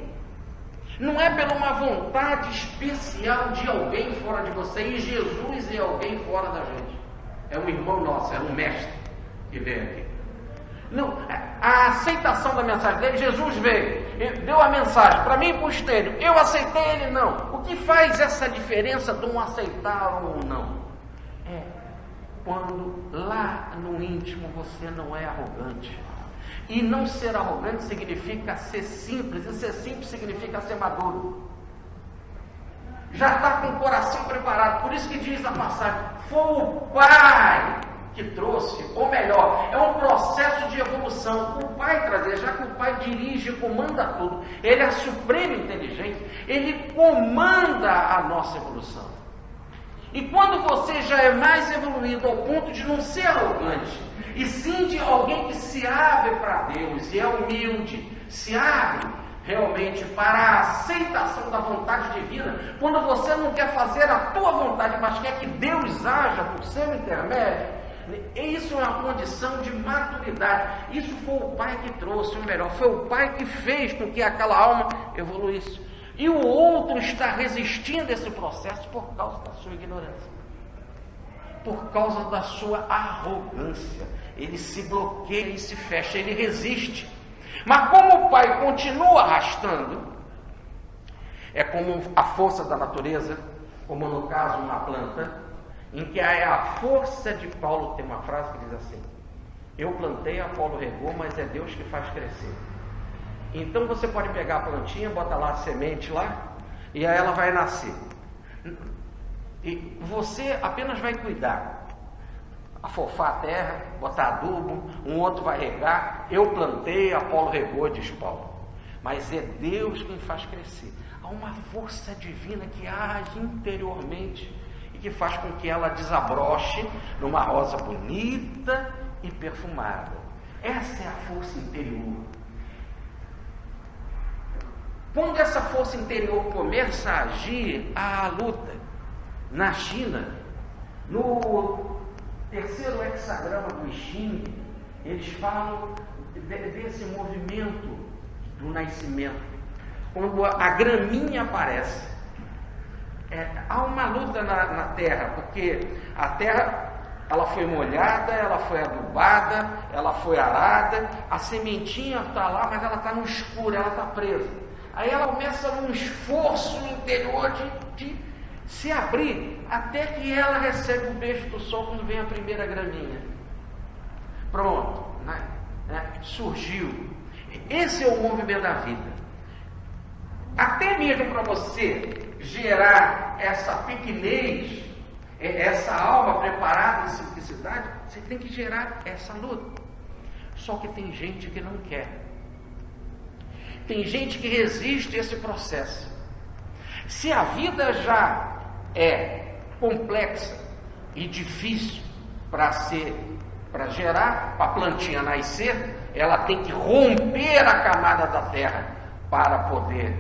não é pela uma vontade especial de alguém fora de você. E Jesus é alguém fora da gente. É um irmão nosso, é um mestre que veio aqui. Não, a aceitação da mensagem dele, Jesus veio, ele deu a mensagem para mim e para o Estênio, eu aceitei, ele não. O que faz essa diferença de um aceitar ou não? É quando lá no íntimo você não é arrogante. E não ser arrogante significa ser simples, e ser simples significa ser maduro. Já está com o coração preparado, por isso que diz a passagem, foi o Pai que trouxe, ou melhor, é um processo de evolução. O Pai trazer, já que o Pai dirige e comanda tudo, ele é a suprema inteligência, ele comanda a nossa evolução. E quando você já é mais evoluído ao ponto de não ser arrogante, e sim de alguém que se abre para Deus, e é humilde, se abre realmente para a aceitação da vontade divina, quando você não quer fazer a tua vontade, mas quer que Deus haja por seu intermédio, isso é uma condição de maturidade. Isso foi o Pai que trouxe, ou melhor, foi o Pai que fez com que aquela alma evoluísse. E o outro está resistindo a esse processo por causa da sua ignorância, por causa da sua arrogância. Ele se bloqueia e se fecha, ele resiste. Mas como o Pai continua arrastando, é como a força da natureza, como no caso uma planta, em que é a força de Paulo. Tem uma frase que diz assim: eu plantei, Apolo regou, mas é Deus que faz crescer. Então você pode pegar a plantinha, botar lá a semente lá, e aí ela vai nascer. E você apenas vai cuidar, afofar a terra, botar adubo, um outro vai regar. Eu plantei, Apolo regou, diz Paulo. Mas é Deus quem faz crescer. Há uma força divina que age interiormente e que faz com que ela desabroche numa rosa bonita e perfumada. Essa é a força interior. Quando essa força interior começa a agir, há a luta. Na China, no terceiro hexagrama do I Ching, eles falam desse movimento do nascimento. Quando a graminha aparece, há uma luta na terra, porque a terra, ela foi molhada, ela foi adubada, ela foi arada, a sementinha está lá, mas ela está no escuro, ela está presa. Aí ela começa um esforço interior de se abrir, até que ela recebe o beijo do sol quando vem a primeira graminha. Pronto, surgiu. Esse é o movimento da vida. Até mesmo para você gerar essa pequenez, essa alma preparada em simplicidade, você tem que gerar essa luta. Só que tem gente que não quer. Tem gente que resiste a esse processo. Se a vida já é complexa e difícil para gerar, para a plantinha nascer, ela tem que romper a camada da terra para poder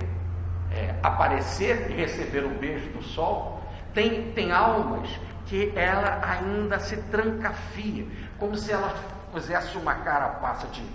aparecer e receber o beijo do sol. Tem almas que ela ainda se trancafia, como se ela fizesse uma carapaça de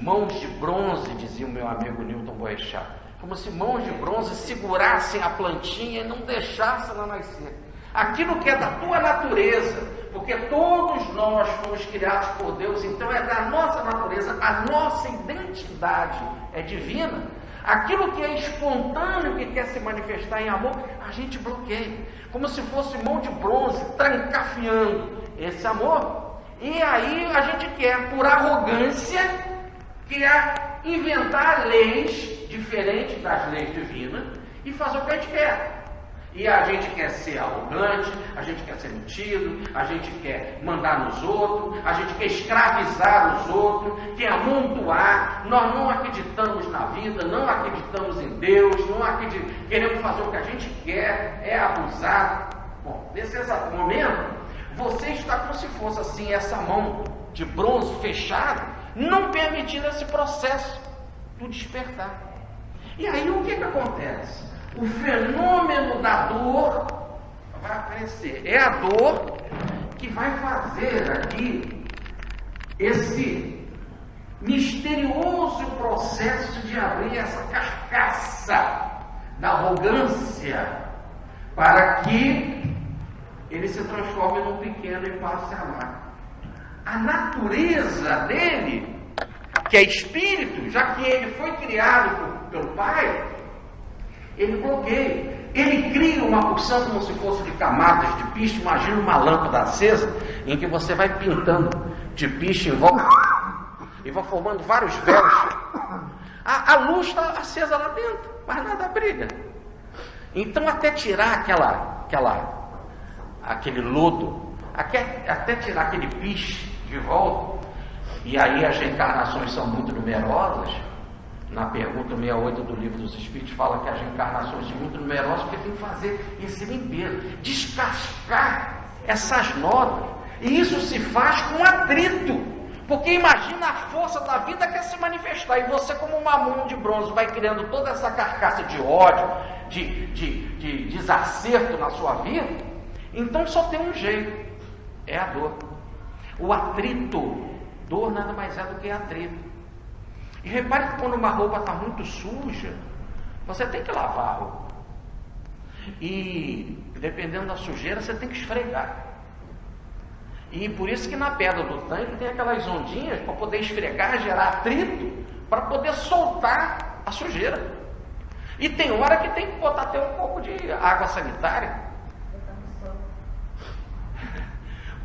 mãos de bronze, dizia o meu amigo Newton Boechat, como se mãos de bronze segurassem a plantinha e não deixassem ela nascer. Aquilo que é da tua natureza, porque todos nós fomos criados por Deus, então é da nossa natureza, a nossa identidade é divina. Aquilo que é espontâneo, que quer se manifestar em amor, a gente bloqueia, como se fosse mão de bronze, trancafiando esse amor. E aí a gente quer, por arrogância, inventar leis diferentes das leis divinas e fazer o que a gente quer. E a gente quer ser arrogante, a gente quer ser metido, a gente quer mandar nos outros, a gente quer escravizar os outros, quer amontoar. Nós não acreditamos na vida, não acreditamos em Deus, queremos fazer o que a gente quer, é abusar. Bom, nesse exato momento, você está como se fosse assim, essa mão de bronze fechada, não permitindo esse processo do despertar. E aí o que acontece? O fenômeno da dor vai aparecer. É a dor que vai fazer aqui esse misterioso processo de abrir essa carcaça da arrogância, para que ele se transforme num pequeno e passe a amar. A natureza dele, que é espírito, já que ele foi criado pelo Pai, ele bloqueia, ele cria uma porção como se fosse de camadas de piche. Imagina uma lâmpada acesa em que você vai pintando de piche em volta e vai formando vários véus. A luz está acesa lá dentro, mas nada brilha. Então, até tirar aquele lodo, até tirar aquele piche de volta, e aí as reencarnações são muito numerosas. Na pergunta 68 do Livro dos Espíritos fala que as reencarnações são muito numerosas, porque tem que fazer esse limpeza, descascar essas notas. E isso se faz com atrito, porque imagina a força da vida que quer se manifestar, e você, como uma mão de bronze, vai criando toda essa carcaça de ódio, de desacerto na sua vida. Então só tem um jeito, é a dor. O atrito, dor nada mais é do que atrito. E repare que quando uma roupa está muito suja, você tem que lavar a roupa. E dependendo da sujeira, você tem que esfregar. E por isso que na pedra do tanque tem aquelas ondinhas para poder esfregar, gerar atrito, para poder soltar a sujeira. E tem hora que tem que botar até um pouco de água sanitária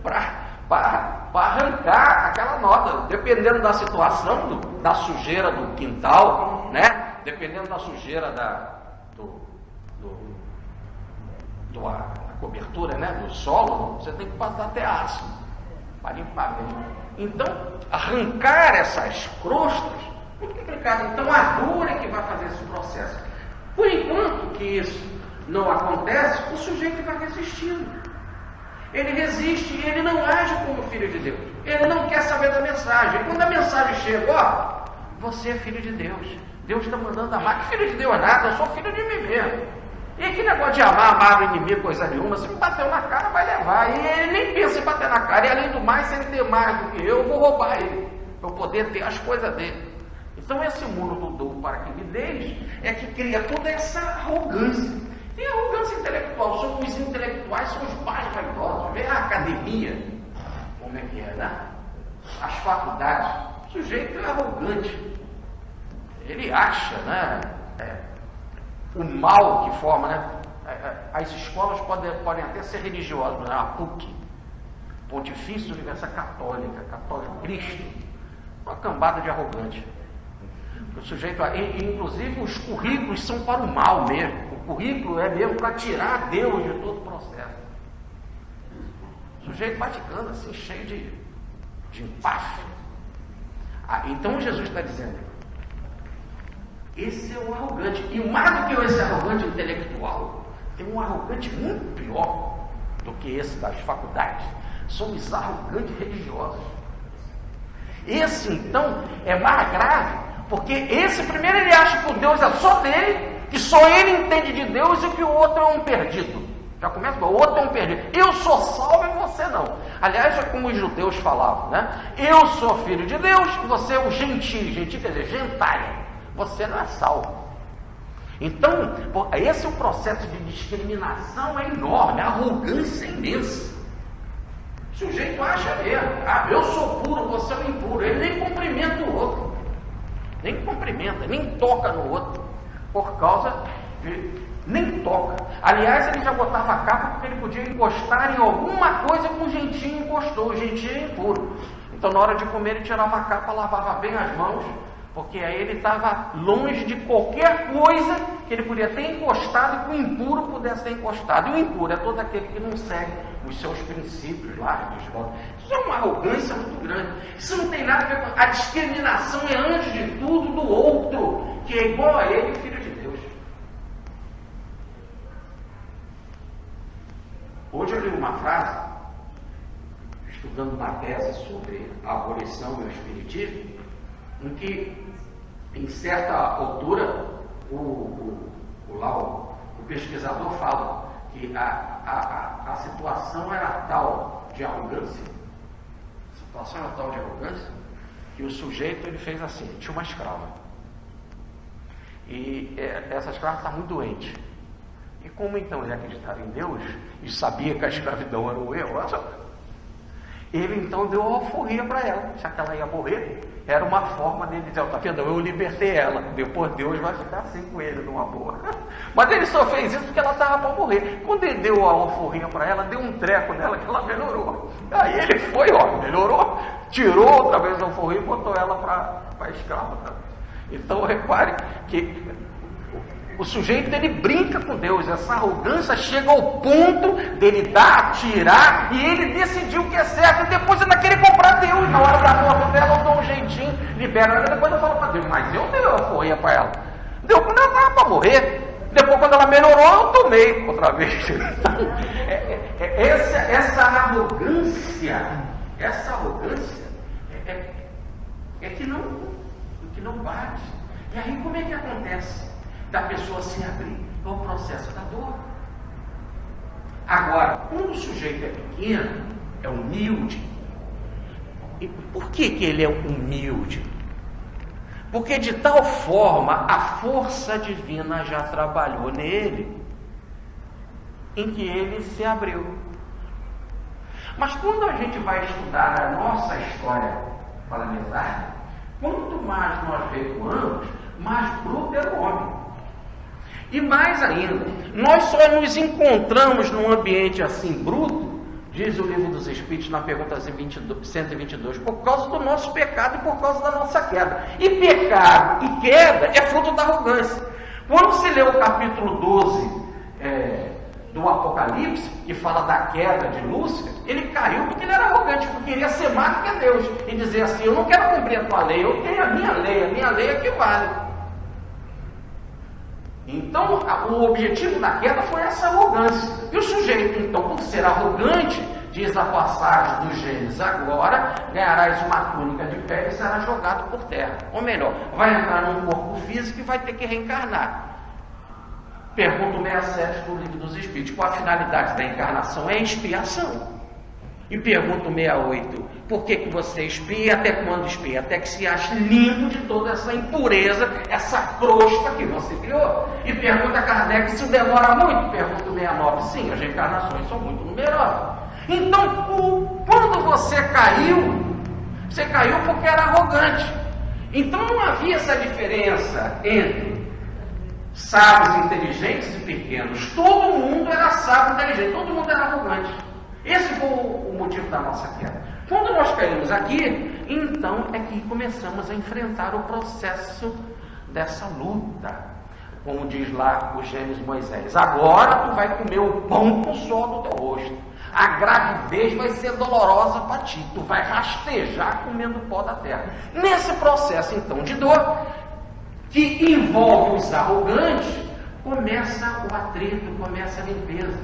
para arrancar aquela nota, dependendo da situação, da sujeira do quintal, né? Dependendo da sujeira da cobertura, né? Do solo, você tem que passar até ácido para limpar bem. Então, arrancar essas crostas, muito complicado. Então, a dor é que vai fazer esse processo. Por enquanto que isso não acontece, o sujeito vai resistindo. Ele resiste e ele não age como filho de Deus. Ele não quer saber da mensagem. Quando a mensagem chega, você é filho de Deus. Deus está mandando amar. Que filho de Deus nada, eu sou filho de mim mesmo. E que negócio de amar o inimigo, coisa nenhuma, se me bateu na cara, vai levar. E ele nem pensa em bater na cara. E além do mais, se ele ter mais do que eu vou roubar ele, para eu poder ter as coisas dele. Então esse muro do dom para que me deis é que cria toda essa arrogância. Tem arrogância intelectual. Os intelectuais são os mais vaidosos. Vê a academia, como é que é, né? As faculdades. O sujeito é arrogante. Ele acha, né? O mal que forma, né? As escolas podem até ser religiosas, né? A PUC, Pontifícia Universidade Católica, Católico Cristo, uma cambada de arrogante. O sujeito, inclusive os currículos são para o mal mesmo. O currículo é mesmo para tirar Deus de todo o processo. O sujeito vai ficando assim, cheio de empáfia. Então Jesus está dizendo, esse é o arrogante. E mais do que esse arrogante intelectual, tem um arrogante muito pior do que esse das faculdades. São os arrogantes religiosos. Esse, então, é mais grave, porque esse primeiro ele acha que o Deus é só dele, que só ele entende de Deus e que o outro é um perdido. Já começa, o outro é um perdido. Eu sou salvo e você não. Aliás, é como os judeus falavam, né? Eu sou filho de Deus e você é o gentio. Gentio quer dizer gentaia. Você não é salvo. Então, esse é um processo de discriminação enorme, a arrogância é imensa. O sujeito acha mesmo, eu sou puro, você é impuro. Ele nem cumprimenta o outro, nem cumprimenta, nem toca no outro, por causa de... nem toca. Aliás, ele já botava a capa porque ele podia encostar em alguma coisa que o gentinho encostou. O gentinho é impuro. Então, na hora de comer, ele tirava a capa, lavava bem as mãos, porque aí ele estava longe de qualquer coisa que ele podia ter encostado e que o impuro pudesse ter encostado. E o impuro é todo aquele que não segue os seus princípios lá. Isso é uma arrogância muito grande. Isso não tem nada a ver com... A discriminação é, antes de tudo, do outro, que é igual a ele, filho de Deus. Hoje eu li uma frase, estudando uma tese sobre a abolição e o espiritismo, em que, em certa altura, o pesquisador fala que a situação era tal de arrogância, que o sujeito ele fez assim, tinha uma escrava, e essa escrava está muito doente, e como então ele acreditava em Deus, e sabia que a escravidão era um erro, ele então deu uma alforria para ela, já que ela ia morrer, era uma forma dele dizer, tá vendo, eu libertei ela, depois Deus vai ficar assim com ele, numa boa. Mas ele só fez isso porque ela estava para morrer. Quando ele deu a alforria para ela, deu um treco nela que ela melhorou. Aí ele foi, melhorou, tirou outra vez a alforria e botou ela para a escrava também. Então repare que o sujeito ele brinca com Deus, essa arrogância chega ao ponto dele dar, tirar, e ele decidiu o que é certo, e depois ainda querer comprar Deus. Na hora da morte dela, eu dou um jeitinho, libero ela, depois eu falo para Deus, mas eu dei a alforria para ela. Deu quando ela estava para morrer, depois quando ela melhorou, eu tomei outra vez. Essa arrogância é que não bate. E aí como é que acontece? Da pessoa se abrir, é o processo da dor. Agora, quando o sujeito é pequeno, é humilde. E por que ele é humilde? Porque de tal forma a força divina já trabalhou nele, em que ele se abriu. Mas quando a gente vai estudar a nossa história planetária, quanto mais nós recuamos, mais bruto é o homem. E mais ainda, nós só nos encontramos num ambiente assim bruto, diz o Livro dos Espíritos na pergunta 122, por causa do nosso pecado e por causa da nossa queda. E pecado e queda é fruto da arrogância. Quando se lê o capítulo 12 do Apocalipse, que fala da queda de Lúcifer, ele caiu porque ele era arrogante, porque queria ser mais do que Deus, e dizer assim, eu não quero cumprir a tua lei, eu tenho a minha lei é que vale. Então, o objetivo da queda foi essa arrogância. E o sujeito, então, por ser arrogante, diz a passagem do Gênesis: agora ganharás uma túnica de pele e será jogado por terra. Ou melhor, vai entrar num corpo físico e vai ter que reencarnar. Pergunta 67 do Livro dos Espíritos: qual a finalidade da encarnação? É a expiação. E pergunta 68: por que você expia? Até quando expia? Até que se ache limpo de toda essa impureza, essa crosta que você criou. E pergunta a Kardec: se demora muito? Pergunta 69: sim, as reencarnações são muito numerosas. Então, quando você caiu porque era arrogante. Então não havia essa diferença entre sábios, inteligentes e pequenos. Todo mundo era sábio, inteligente, todo mundo era arrogante. Esse foi o motivo da nossa queda. Quando nós caímos aqui, então é que começamos a enfrentar o processo dessa luta. Como diz lá o Gênesis Moisés: agora tu vai comer o pão com o suor do teu rosto. A gravidez vai ser dolorosa para ti. Tu vai rastejar comendo pó da terra. Nesse processo então de dor, que envolve os arrogantes, começa o atrito, começa a limpeza.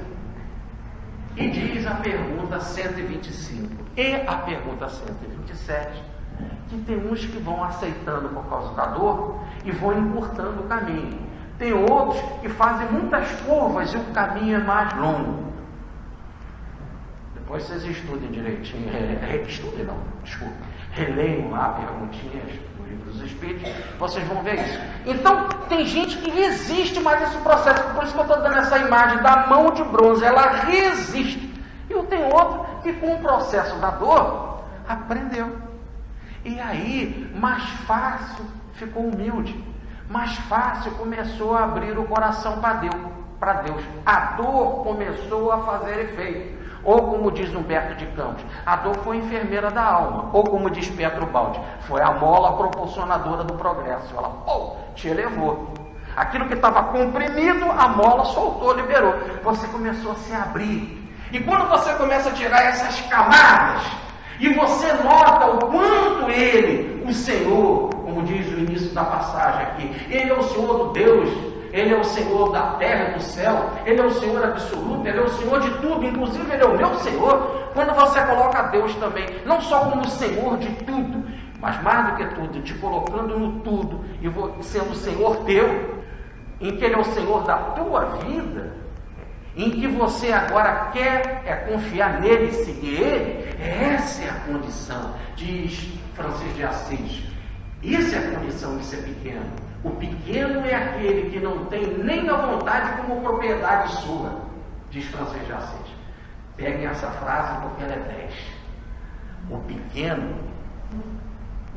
E diz a pergunta 125 e a pergunta 127 que tem uns que vão aceitando por causa da dor e vão encurtando o caminho. Tem outros que fazem muitas curvas e o caminho é mais longo. Depois vocês estudem direitinho, estudem não, desculpa, releiam lá perguntinhas do Livro dos Espíritos, vocês vão ver isso. Então, tem gente que resiste mais a esse processo, por isso que eu estou dando essa imagem da mão de bronze, ela resiste. E eu tenho outro que com o processo da dor, aprendeu. E aí, mais fácil, ficou humilde, mais fácil começou a abrir o coração para Deus. A dor começou a fazer efeito. Ou como diz Humberto de Campos, a dor foi enfermeira da alma. Ou como diz Pedro Baldi, foi a mola proporcionadora do progresso. Ela, te elevou. Aquilo que estava comprimido, a mola soltou, liberou. Você começou a se abrir. E quando você começa a tirar essas camadas, e você nota o quanto Ele, o Senhor, como diz o início da passagem aqui, Ele é o Senhor do Deus, Ele é o Senhor da terra e do céu, Ele é o Senhor absoluto, Ele é o Senhor de tudo, inclusive Ele é o meu Senhor. Quando você coloca Deus também, não só como Senhor de tudo, mas mais do que tudo, te colocando no tudo, e sendo o Senhor teu, em que Ele é o Senhor da tua vida, em que você agora quer confiar nele e seguir Ele, essa é a condição, diz Francisco de Assis. Isso é a condição de ser pequeno. O pequeno é aquele que não tem nem a vontade como propriedade sua, diz Francisco de Assis. Peguem essa frase porque ela é 10. O pequeno,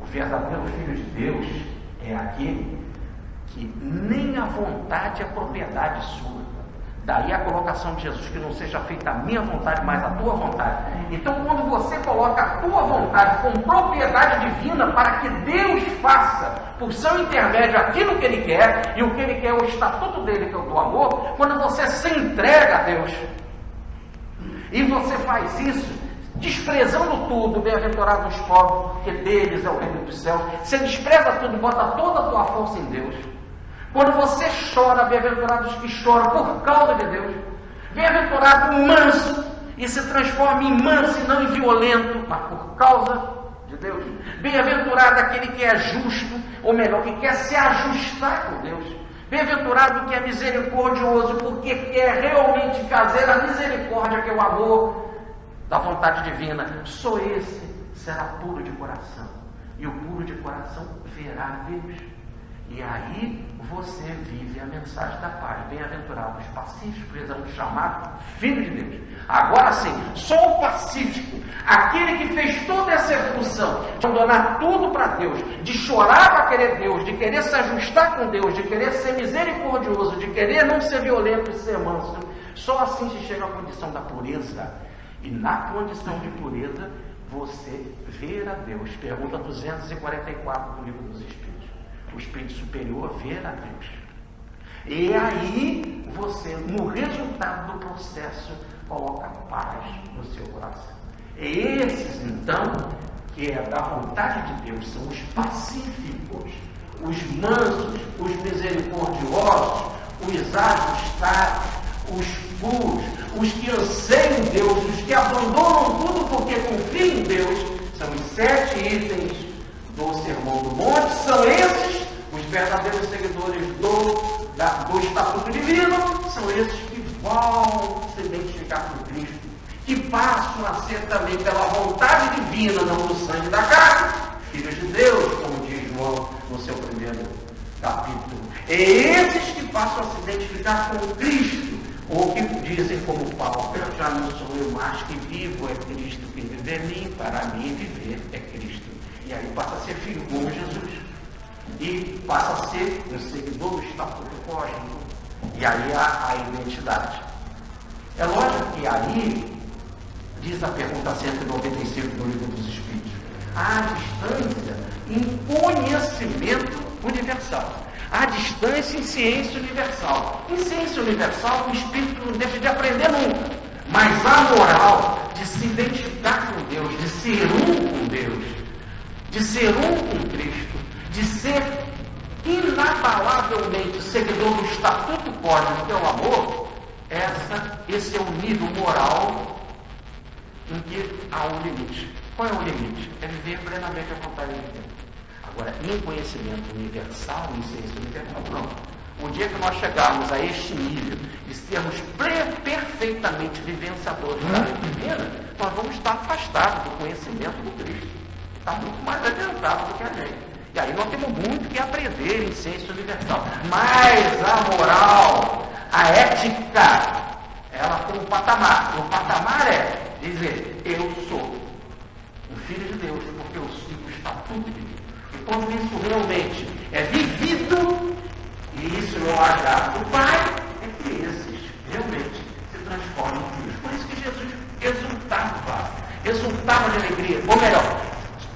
o verdadeiro Filho de Deus, é aquele que nem a vontade é propriedade sua. Daí a colocação de Jesus: que não seja feita a minha vontade, mas a tua vontade. Então, quando você coloca a tua vontade como propriedade divina para que Deus faça por seu intermédio aquilo que Ele quer, e o que Ele quer é o estatuto dele, que é o do amor, quando você se entrega a Deus, e você faz isso, desprezando tudo, bem-aventurados os pobres, porque deles é o reino dos céus, você despreza tudo, bota toda a tua força em Deus. Quando você chora, bem-aventurados que choram por causa de Deus. Bem-aventurado o manso, e se transforma em manso e não em violento, mas por causa de Deus. Bem-aventurado aquele que é justo, ou melhor, que quer se ajustar com Deus. Bem-aventurado que é misericordioso, porque quer realmente fazer a misericórdia, que é o amor da vontade divina. Só esse será puro de coração, e o puro de coração verá Deus. E aí você vive a mensagem da paz. Bem-aventurados os pacíficos, eles são chamados filhos de Deus. Agora sim, só o pacífico, aquele que fez toda essa evolução, de abandonar tudo para Deus, de chorar para querer Deus, de querer se ajustar com Deus, de querer ser misericordioso, de querer não ser violento e ser manso, só assim se chega à condição da pureza. E na condição de pureza, você vê a Deus. Pergunta 244 do Livro dos Espíritos. O Espírito Superior ver a Deus. E aí você, no resultado do processo, coloca paz no seu coração. E esses, então, que é da vontade de Deus, são os pacíficos, os mansos, os misericordiosos, os ajustados, os puros, os que anseiam em Deus, os que abandonam tudo porque confiam em Deus, são os 7 itens do Sermão do Monte, são esses os verdadeiros seguidores do Estatuto Divino, são esses que vão se identificar com Cristo, que passam a ser também pela vontade divina, não do sangue da carne, filhos de Deus, como diz João no seu primeiro capítulo. É esses que passam a se identificar com Cristo, ou que dizem como Paulo, já não sou eu mais que vivo, é Cristo que vive em mim, para mim viver é Cristo. E aí passa a ser filho como Jesus. E passa a ser um seguidor do Estatuto Cósmico. E aí há a identidade. É lógico que aí, diz a pergunta 195 do Livro dos Espíritos, há distância em conhecimento universal. Há distância em ciência universal. Em ciência universal, o espírito não deixa de aprender nunca. Mas a moral de se identificar com Deus, de ser um com Deus, de ser um com Cristo, de ser inabalavelmente seguidor do Estatuto Cósmico, que é o amor, esse é o nível moral em que há um limite. Qual é o limite? É viver plenamente a vontade de Deus. Agora, em conhecimento universal, em ciência universal, não. O dia que nós chegarmos a este nível e sermos perfeitamente vivenciadores da lei divina, nós vamos estar afastados do conhecimento do Cristo. Está muito mais adiantado do que a gente. E aí nós temos muito que aprender em ciência universal. Mas a moral, a ética, ela tem um patamar. O patamar é dizer, eu sou um filho de Deus, porque eu sigo o Estatuto de Deus. E quando isso realmente é vivido, e isso não é agrado do Pai, é que esses realmente se transformam em filhos. Por isso que Jesus exultava de alegria, ou melhor,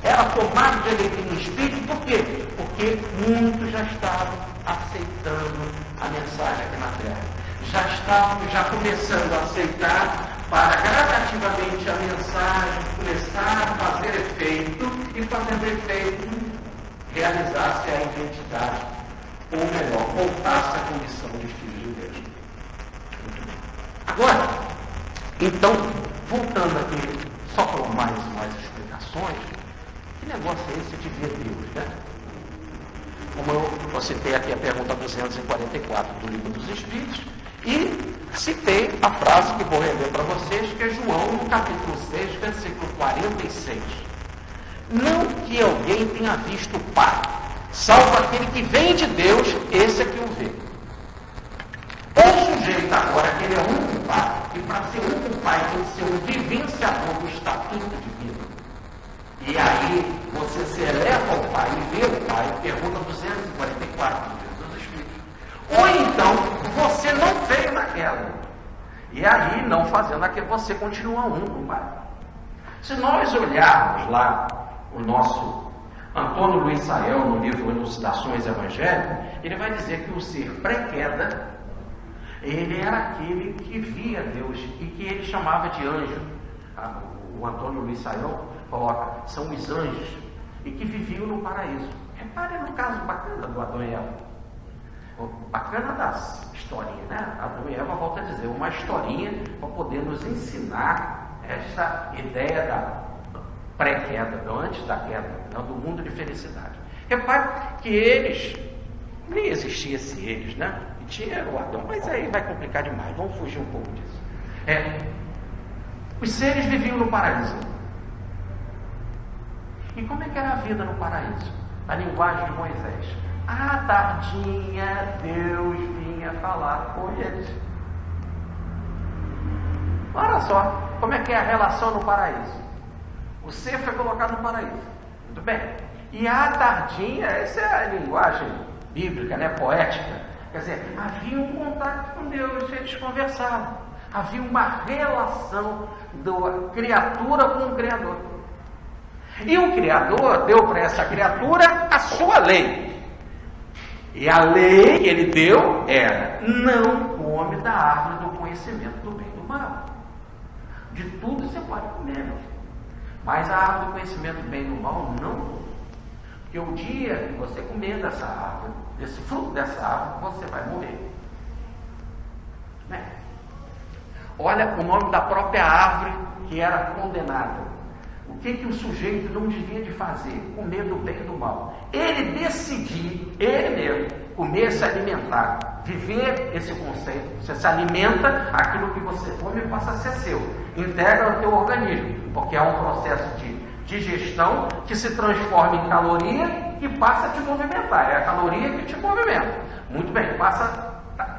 era tomado de alegria no Espírito, por quê? Porque muitos já estavam aceitando a mensagem aqui na Terra. Já estavam começando a aceitar para gradativamente a mensagem começar a fazer efeito e fazendo efeito realizar-se a identidade, ou melhor, voltar-se à condição de filhos de Deus. Agora, então, voltando aqui, só para mais explicações, que negócio é esse de ver Deus, né? Como eu citei aqui a pergunta 244 do Livro dos Espíritos, e citei a frase que vou reler para vocês, que é João, no capítulo 6, versículo 46. Não que alguém tenha visto o Pai, salvo aquele que vem de Deus, esse é que o vê. O sujeito agora, que ele é um com o Pai, e para ser um com o Pai tem que ser um vivenciador do Estatuto Divino. E aí você se eleva ao Pai e vê o Pai, pergunta 244 do Livro dos Espíritos. Ou então, você não veio naquela. E aí, não fazendo aquilo, você continua um com o Pai. Se nós olharmos lá o nosso Antônio Luiz Saião, no livro Elucidações Evangélicas, ele vai dizer que o ser pré-queda, ele era aquele que via Deus e que ele chamava de anjo. O Antônio Luiz Saião coloca, são os anjos, e que viviam no paraíso. Repare no caso bacana do Adão e Eva. Bacana das historinhas, né? Adão e Eva, volta a dizer, uma historinha para poder nos ensinar essa ideia da pré-queda, antes da queda, do mundo de felicidade. Repare que eles, nem existia esse eles, né? E tinha o Adão, mas aí vai complicar demais, vamos fugir um pouco disso. Os seres viviam no paraíso. E como é que era a vida no paraíso? A linguagem de Moisés. À tardinha, Deus vinha falar com eles. Olha só, como é que é a relação no paraíso. O ser foi colocado no paraíso. Muito bem. E à tardinha, essa é a linguagem bíblica, né, poética. Quer dizer, havia um contato com Deus, eles conversavam. Havia uma relação da criatura com o Criador. E o Criador deu para essa criatura a sua lei. E a lei que ele deu era: não come da árvore do conhecimento do bem e do mal. De tudo você pode comer, mas a árvore do conhecimento do bem e do mal não. Porque o dia que você comer dessa árvore, desse fruto dessa árvore, você vai morrer. Né? Olha o nome da própria árvore que era condenada. O que o sujeito não devia de fazer? Comer do bem e do mal. Ele decidir, ele mesmo, comer, se alimentar, viver esse conceito. Você se alimenta, aquilo que você come passa a ser seu, integra o teu organismo, porque é um processo de digestão que se transforma em caloria e passa a te movimentar. É a caloria que te movimenta. Muito bem,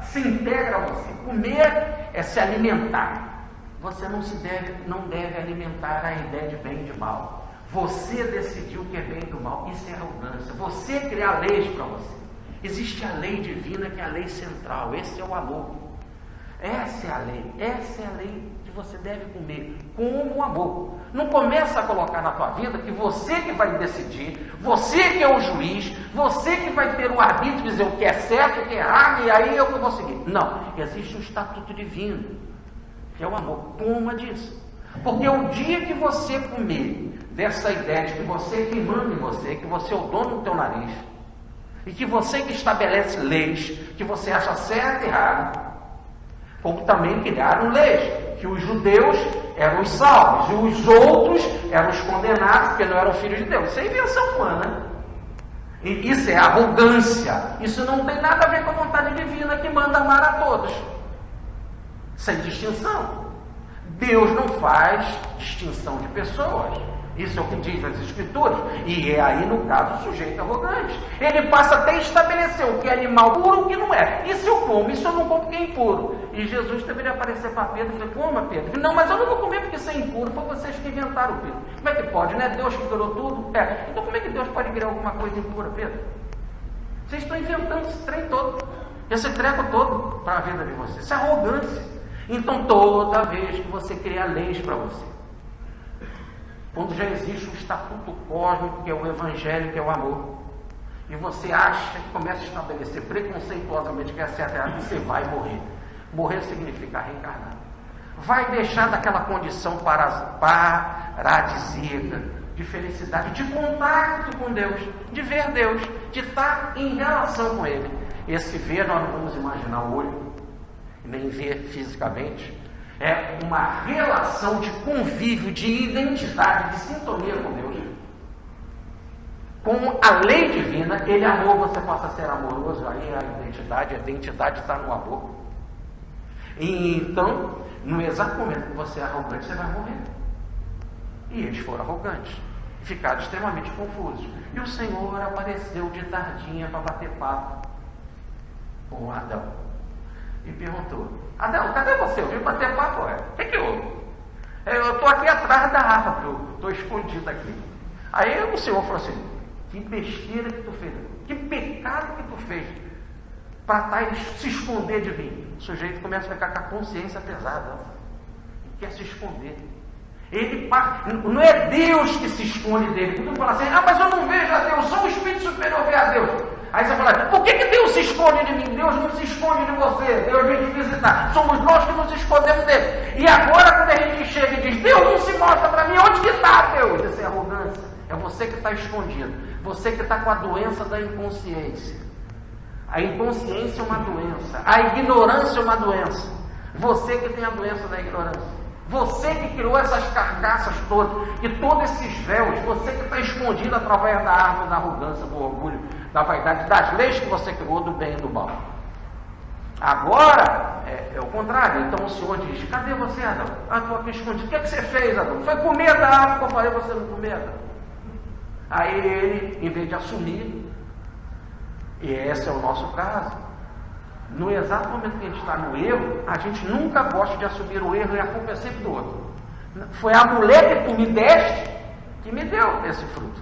se integra a você. Comer é se alimentar. Você não deve alimentar a ideia de bem e de mal. Você decidiu o que é bem e do mal. Isso é arrogância. Você criar leis para você. Existe a lei divina, que é a lei central. Esse é o amor. Essa é a lei. Essa é a lei que você deve comer. Como o amor. Não começa a colocar na tua vida que você que vai decidir, você que é o juiz, você que vai ter o arbítrio de dizer o que é certo, o que é errado, e aí eu que vou seguir. Não. Existe um estatuto divino, que é o amor. Coma disso. Porque o dia que você comer dessa ideia de que você que manda em você, que você é o dono do teu nariz, e que você que estabelece leis, que você acha certo e errado, como também criaram leis, que os judeus eram os salvos, e os outros eram os condenados, porque não eram filhos de Deus. Isso é invenção humana. E isso é arrogância. Isso não tem nada a ver com a vontade divina que manda amar a todos. Sem distinção. Deus não faz distinção de pessoas. Isso é o que diz as Escrituras. E é aí, no caso, o sujeito arrogante. Ele passa até a estabelecer o que é animal puro e o que não é. Isso eu como, isso eu não como porque é impuro. E Jesus deveria aparecer para Pedro e dizer: coma, Pedro. Não, mas eu não vou comer porque isso é impuro. Foi vocês que inventaram, Pedro. Como é que pode, né? Deus que criou tudo? É. Então como é que Deus pode criar alguma coisa impura, Pedro? Vocês estão inventando esse trem todo. Esse treco todo para a vida de vocês. Isso é arrogância. Então toda vez que você cria leis para você, quando já existe um estatuto cósmico, que é o Evangelho, que é o amor, e você acha que começa a estabelecer preconceituosamente que é certo e errado, você vai morrer. Morrer significa reencarnar. Vai deixar daquela condição paradisíaca, de felicidade, de contato com Deus, de ver Deus, de estar em relação com Ele. Esse ver nós não vamos imaginar o olho, nem ver fisicamente. É uma relação de convívio, de identidade, de sintonia com Deus. Com a lei divina, Ele amou, você possa ser amoroso. Aí a identidade está no amor. E então, no exato momento que você é arrogante, você vai morrer. E eles foram arrogantes, ficaram extremamente confusos. E o Senhor apareceu de tardinha para bater papo com Adão. E perguntou: Adão, cadê você? Eu vim bater papo, o que houve? Eu estou aqui atrás da árvore, eu estou escondido aqui. Aí o Senhor falou assim: que besteira que tu fez, que pecado que tu fez, para se esconder de mim. O sujeito começa a ficar com a consciência pesada, ele quer se esconder. Ele não é Deus que se esconde dele. Todo mundo fala assim: mas eu não vejo a Deus, só o Espírito Superior vê a Deus. Aí você fala: por que Deus se esconde de mim? Deus não se esconde de você, Deus vem te visitar. Somos nós que nos escondemos dele. E agora, quando a gente chega e diz: Deus não se mostra para mim, onde que está Deus? Isso é arrogância. É você que está escondido. Você que está com a doença da inconsciência. A inconsciência é uma doença. A ignorância é uma doença. Você que tem a doença da ignorância. Você que criou essas carcaças todas, e todos esses véus, você que está escondido através da árvore da arrogância, do orgulho, da vaidade, das leis que você criou, do bem e do mal. Agora, é o contrário. Então o Senhor diz: cadê você, Adão? Estou aqui escondido. O que você fez, Adão? Foi comer da árvore que eu falei você não comer, Adão. Aí ele, em vez de assumir, e esse é o nosso caso, no exato momento que a gente está no erro, a gente nunca gosta de assumir o erro, e a culpa é sempre do outro. Foi a mulher que tu me deste que me deu esse fruto.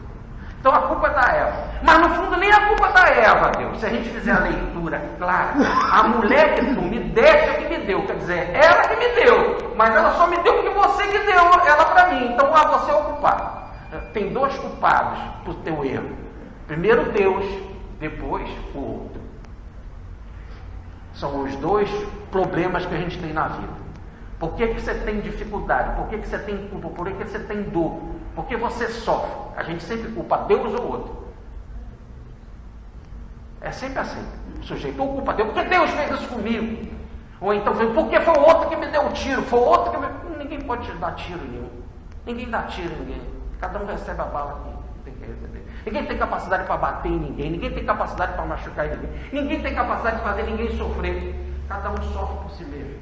Então a culpa é da Eva. Mas no fundo nem a culpa é da Eva, Deus. Se a gente fizer a leitura clara, a mulher que tu me deste é que me deu. Quer dizer, ela que me deu, mas ela só me deu porque você que deu ela para mim. Então você é o culpado. Tem dois culpados por teu erro. Primeiro Deus, depois o outro. São os dois problemas que a gente tem na vida. Por que você tem dificuldade? Por que você tem culpa? Por que você tem dor? Por que você sofre? A gente sempre culpa Deus ou outro. É sempre assim. O sujeito culpa Deus. Por que Deus fez isso comigo? Ou então, porque foi o outro que me deu o tiro, foi o outro que me... Ninguém pode te dar tiro nenhum. Ninguém dá tiro em ninguém. Cada um recebe a bala que tem que receber. Ninguém tem capacidade para bater em ninguém. Ninguém tem capacidade para machucar ninguém. Ninguém tem capacidade de fazer ninguém sofrer. Cada um sofre por si mesmo.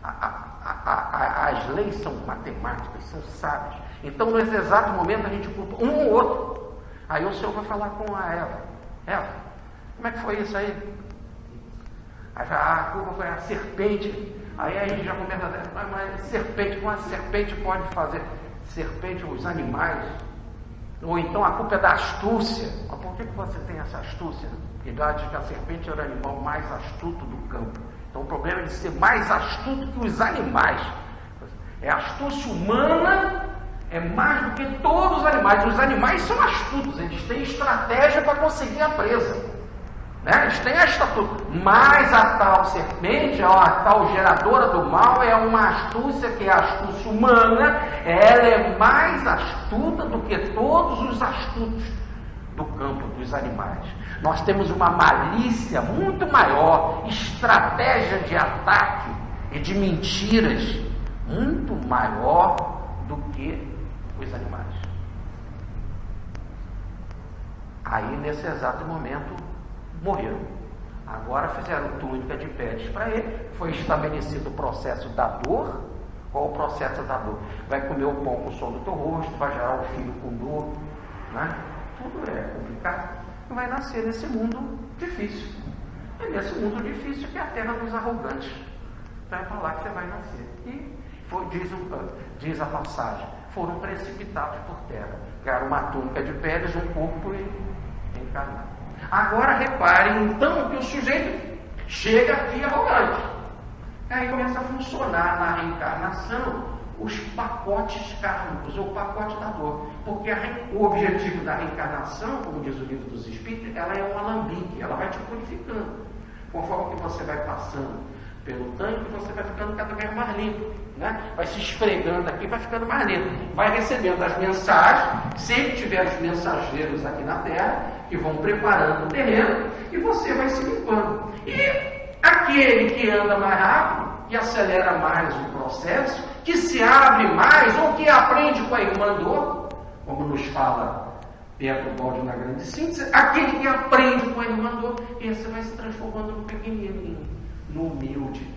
As leis são matemáticas, são sábias. Então, nesse exato momento, a gente culpa um ou outro. Aí o Senhor vai falar com a Eva. Eva, como é que foi isso aí? Aí a culpa foi a serpente. Aí a gente já começa a dizer, mas serpente, como a serpente pode fazer? Serpente, os animais. Ou então a culpa é da astúcia. Mas por que você tem essa astúcia? Porque acha que a serpente era o animal mais astuto do campo. Então o problema é de ser mais astuto que os animais. É a astúcia humana, é mais do que todos os animais. Os animais são astutos, eles têm estratégia para conseguir a presa. Né? Eles têm a estatura. Mas a tal serpente, a tal geradora do mal, é uma astúcia que é a astúcia humana. Ela é mais astuta do que todos os astutos do campo dos animais. Nós temos uma malícia muito maior, estratégia de ataque e de mentiras muito maior do que os animais. Aí, nesse exato momento, morreram. Agora fizeram túnica de peles para ele. Foi estabelecido o processo da dor. Qual o processo da dor? Vai comer o pão com o sol do teu rosto, vai gerar o filho com dor, né? Tudo é complicado. E vai nascer nesse mundo difícil. É nesse mundo difícil que é a terra dos arrogantes. Vai falar que você vai nascer. E diz a passagem, foram precipitados por terra. Ganharam uma túnica de peles, um corpo e encarnaram. Agora reparem então que o sujeito chega aqui arrogante. Aí começa a funcionar na reencarnação os pacotes kármicos, ou o pacote da dor. Porque o objetivo da reencarnação, como diz o livro dos Espíritos, ela é um alambique, ela vai te purificando. Conforme que você vai passando pelo tanque, você vai ficando cada vez mais limpo, né? Vai se esfregando aqui, vai ficando mais limpo. Vai recebendo as mensagens, sempre tiver os mensageiros aqui na Terra, que vão preparando o terreno, e você vai se limpando. E aquele que anda mais rápido, que acelera mais o processo, que se abre mais, ou que aprende com a irmã dor, como nos fala Pedro Baldi na grande síntese, aquele que aprende com a irmã dor, esse vai se transformando no pequenininho, no humilde,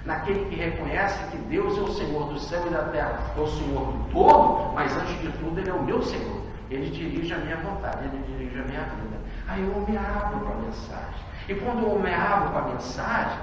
naquele que reconhece que Deus é o Senhor do céu e da terra, é o Senhor do todo, mas antes de tudo Ele é o meu Senhor. Ele dirige a minha vontade, Ele dirige a minha vida. Aí eu me abro para a mensagem. E quando eu me abro para a mensagem,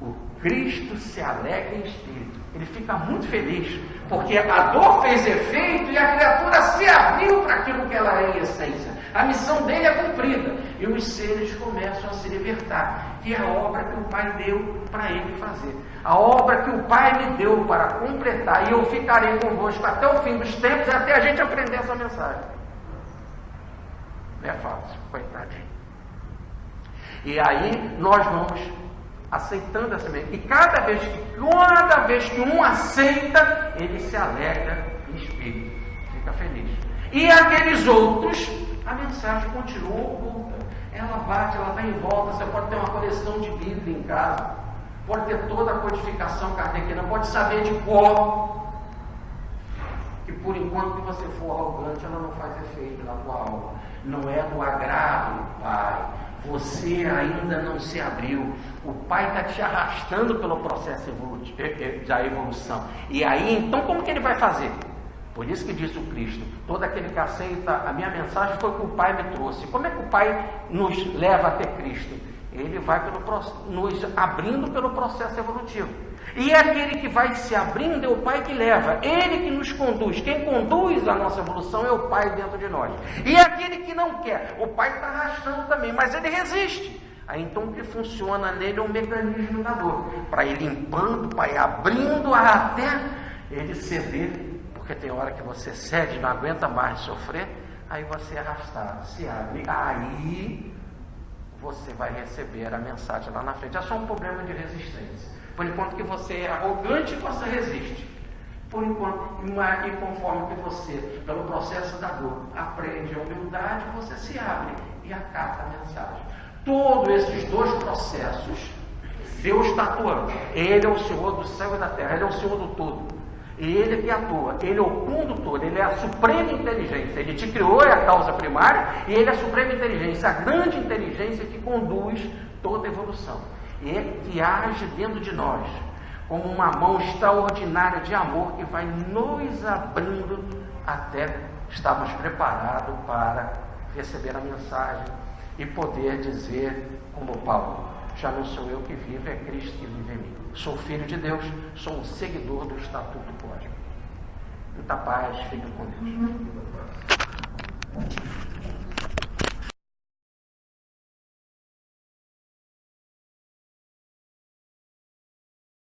o Cristo se alegra em espírito. Ele fica muito feliz, porque a dor fez efeito e a criatura se abriu para aquilo que ela é em essência. A missão dele é cumprida. E os seres começam a se libertar, que é a obra que o Pai deu para ele fazer. A obra que o Pai me deu para completar, e eu ficarei convosco até o fim dos tempos, até a gente aprender essa mensagem. Não é fácil, coitadinho. E aí nós vamos aceitando essa mensagem. E cada vez que um aceita, ele se alegra em espírito, fica feliz. E aqueles outros, a mensagem continua oculta. Ela bate, ela vai em volta. Você pode ter uma coleção de Bíblia em casa, pode ter toda a codificação kardeciana, pode saber de cor, que por enquanto que você for arrogante, ela não faz efeito na tua alma. Não é do agrado do Pai. Você ainda não se abriu. O Pai está te arrastando pelo processo da evolução. E aí, então, como que ele vai fazer? Por isso que disse o Cristo, todo aquele que aceita a minha mensagem foi o que o Pai me trouxe. Como é que o Pai nos leva até Cristo? Ele vai nos abrindo pelo processo evolutivo. E aquele que vai se abrindo é o Pai que leva, ele que nos conduz. Quem conduz a nossa evolução é o Pai dentro de nós. E aquele que não quer, o Pai está arrastando também, mas ele resiste. Aí então o que funciona nele é um mecanismo da dor, para ir limpando, para ir abrindo até ele ceder. Porque tem hora que você cede, não aguenta mais sofrer, aí você é arrastado, se abre, aí você vai receber a mensagem lá na frente. É só um problema de resistência. Por enquanto que você é arrogante, você resiste. Por enquanto, e conforme que você, pelo processo da dor, aprende a humildade, você se abre e acata a mensagem. Todos esses dois processos, Deus está atuando. Ele é o Senhor do céu e da terra, Ele é o Senhor do todo. Ele que atua, Ele é o condutor, Ele é a suprema inteligência. Ele te criou, é a causa primária, e Ele é a suprema inteligência, a grande inteligência que conduz toda a evolução. E que age dentro de nós, como uma mão extraordinária de amor que vai nos abrindo até estarmos preparados para receber a mensagem e poder dizer, como Paulo: já não sou eu que vivo, é Cristo que vive em mim. Sou filho de Deus, sou um seguidor do Estatuto Cósmico. Muita paz, fique com Deus.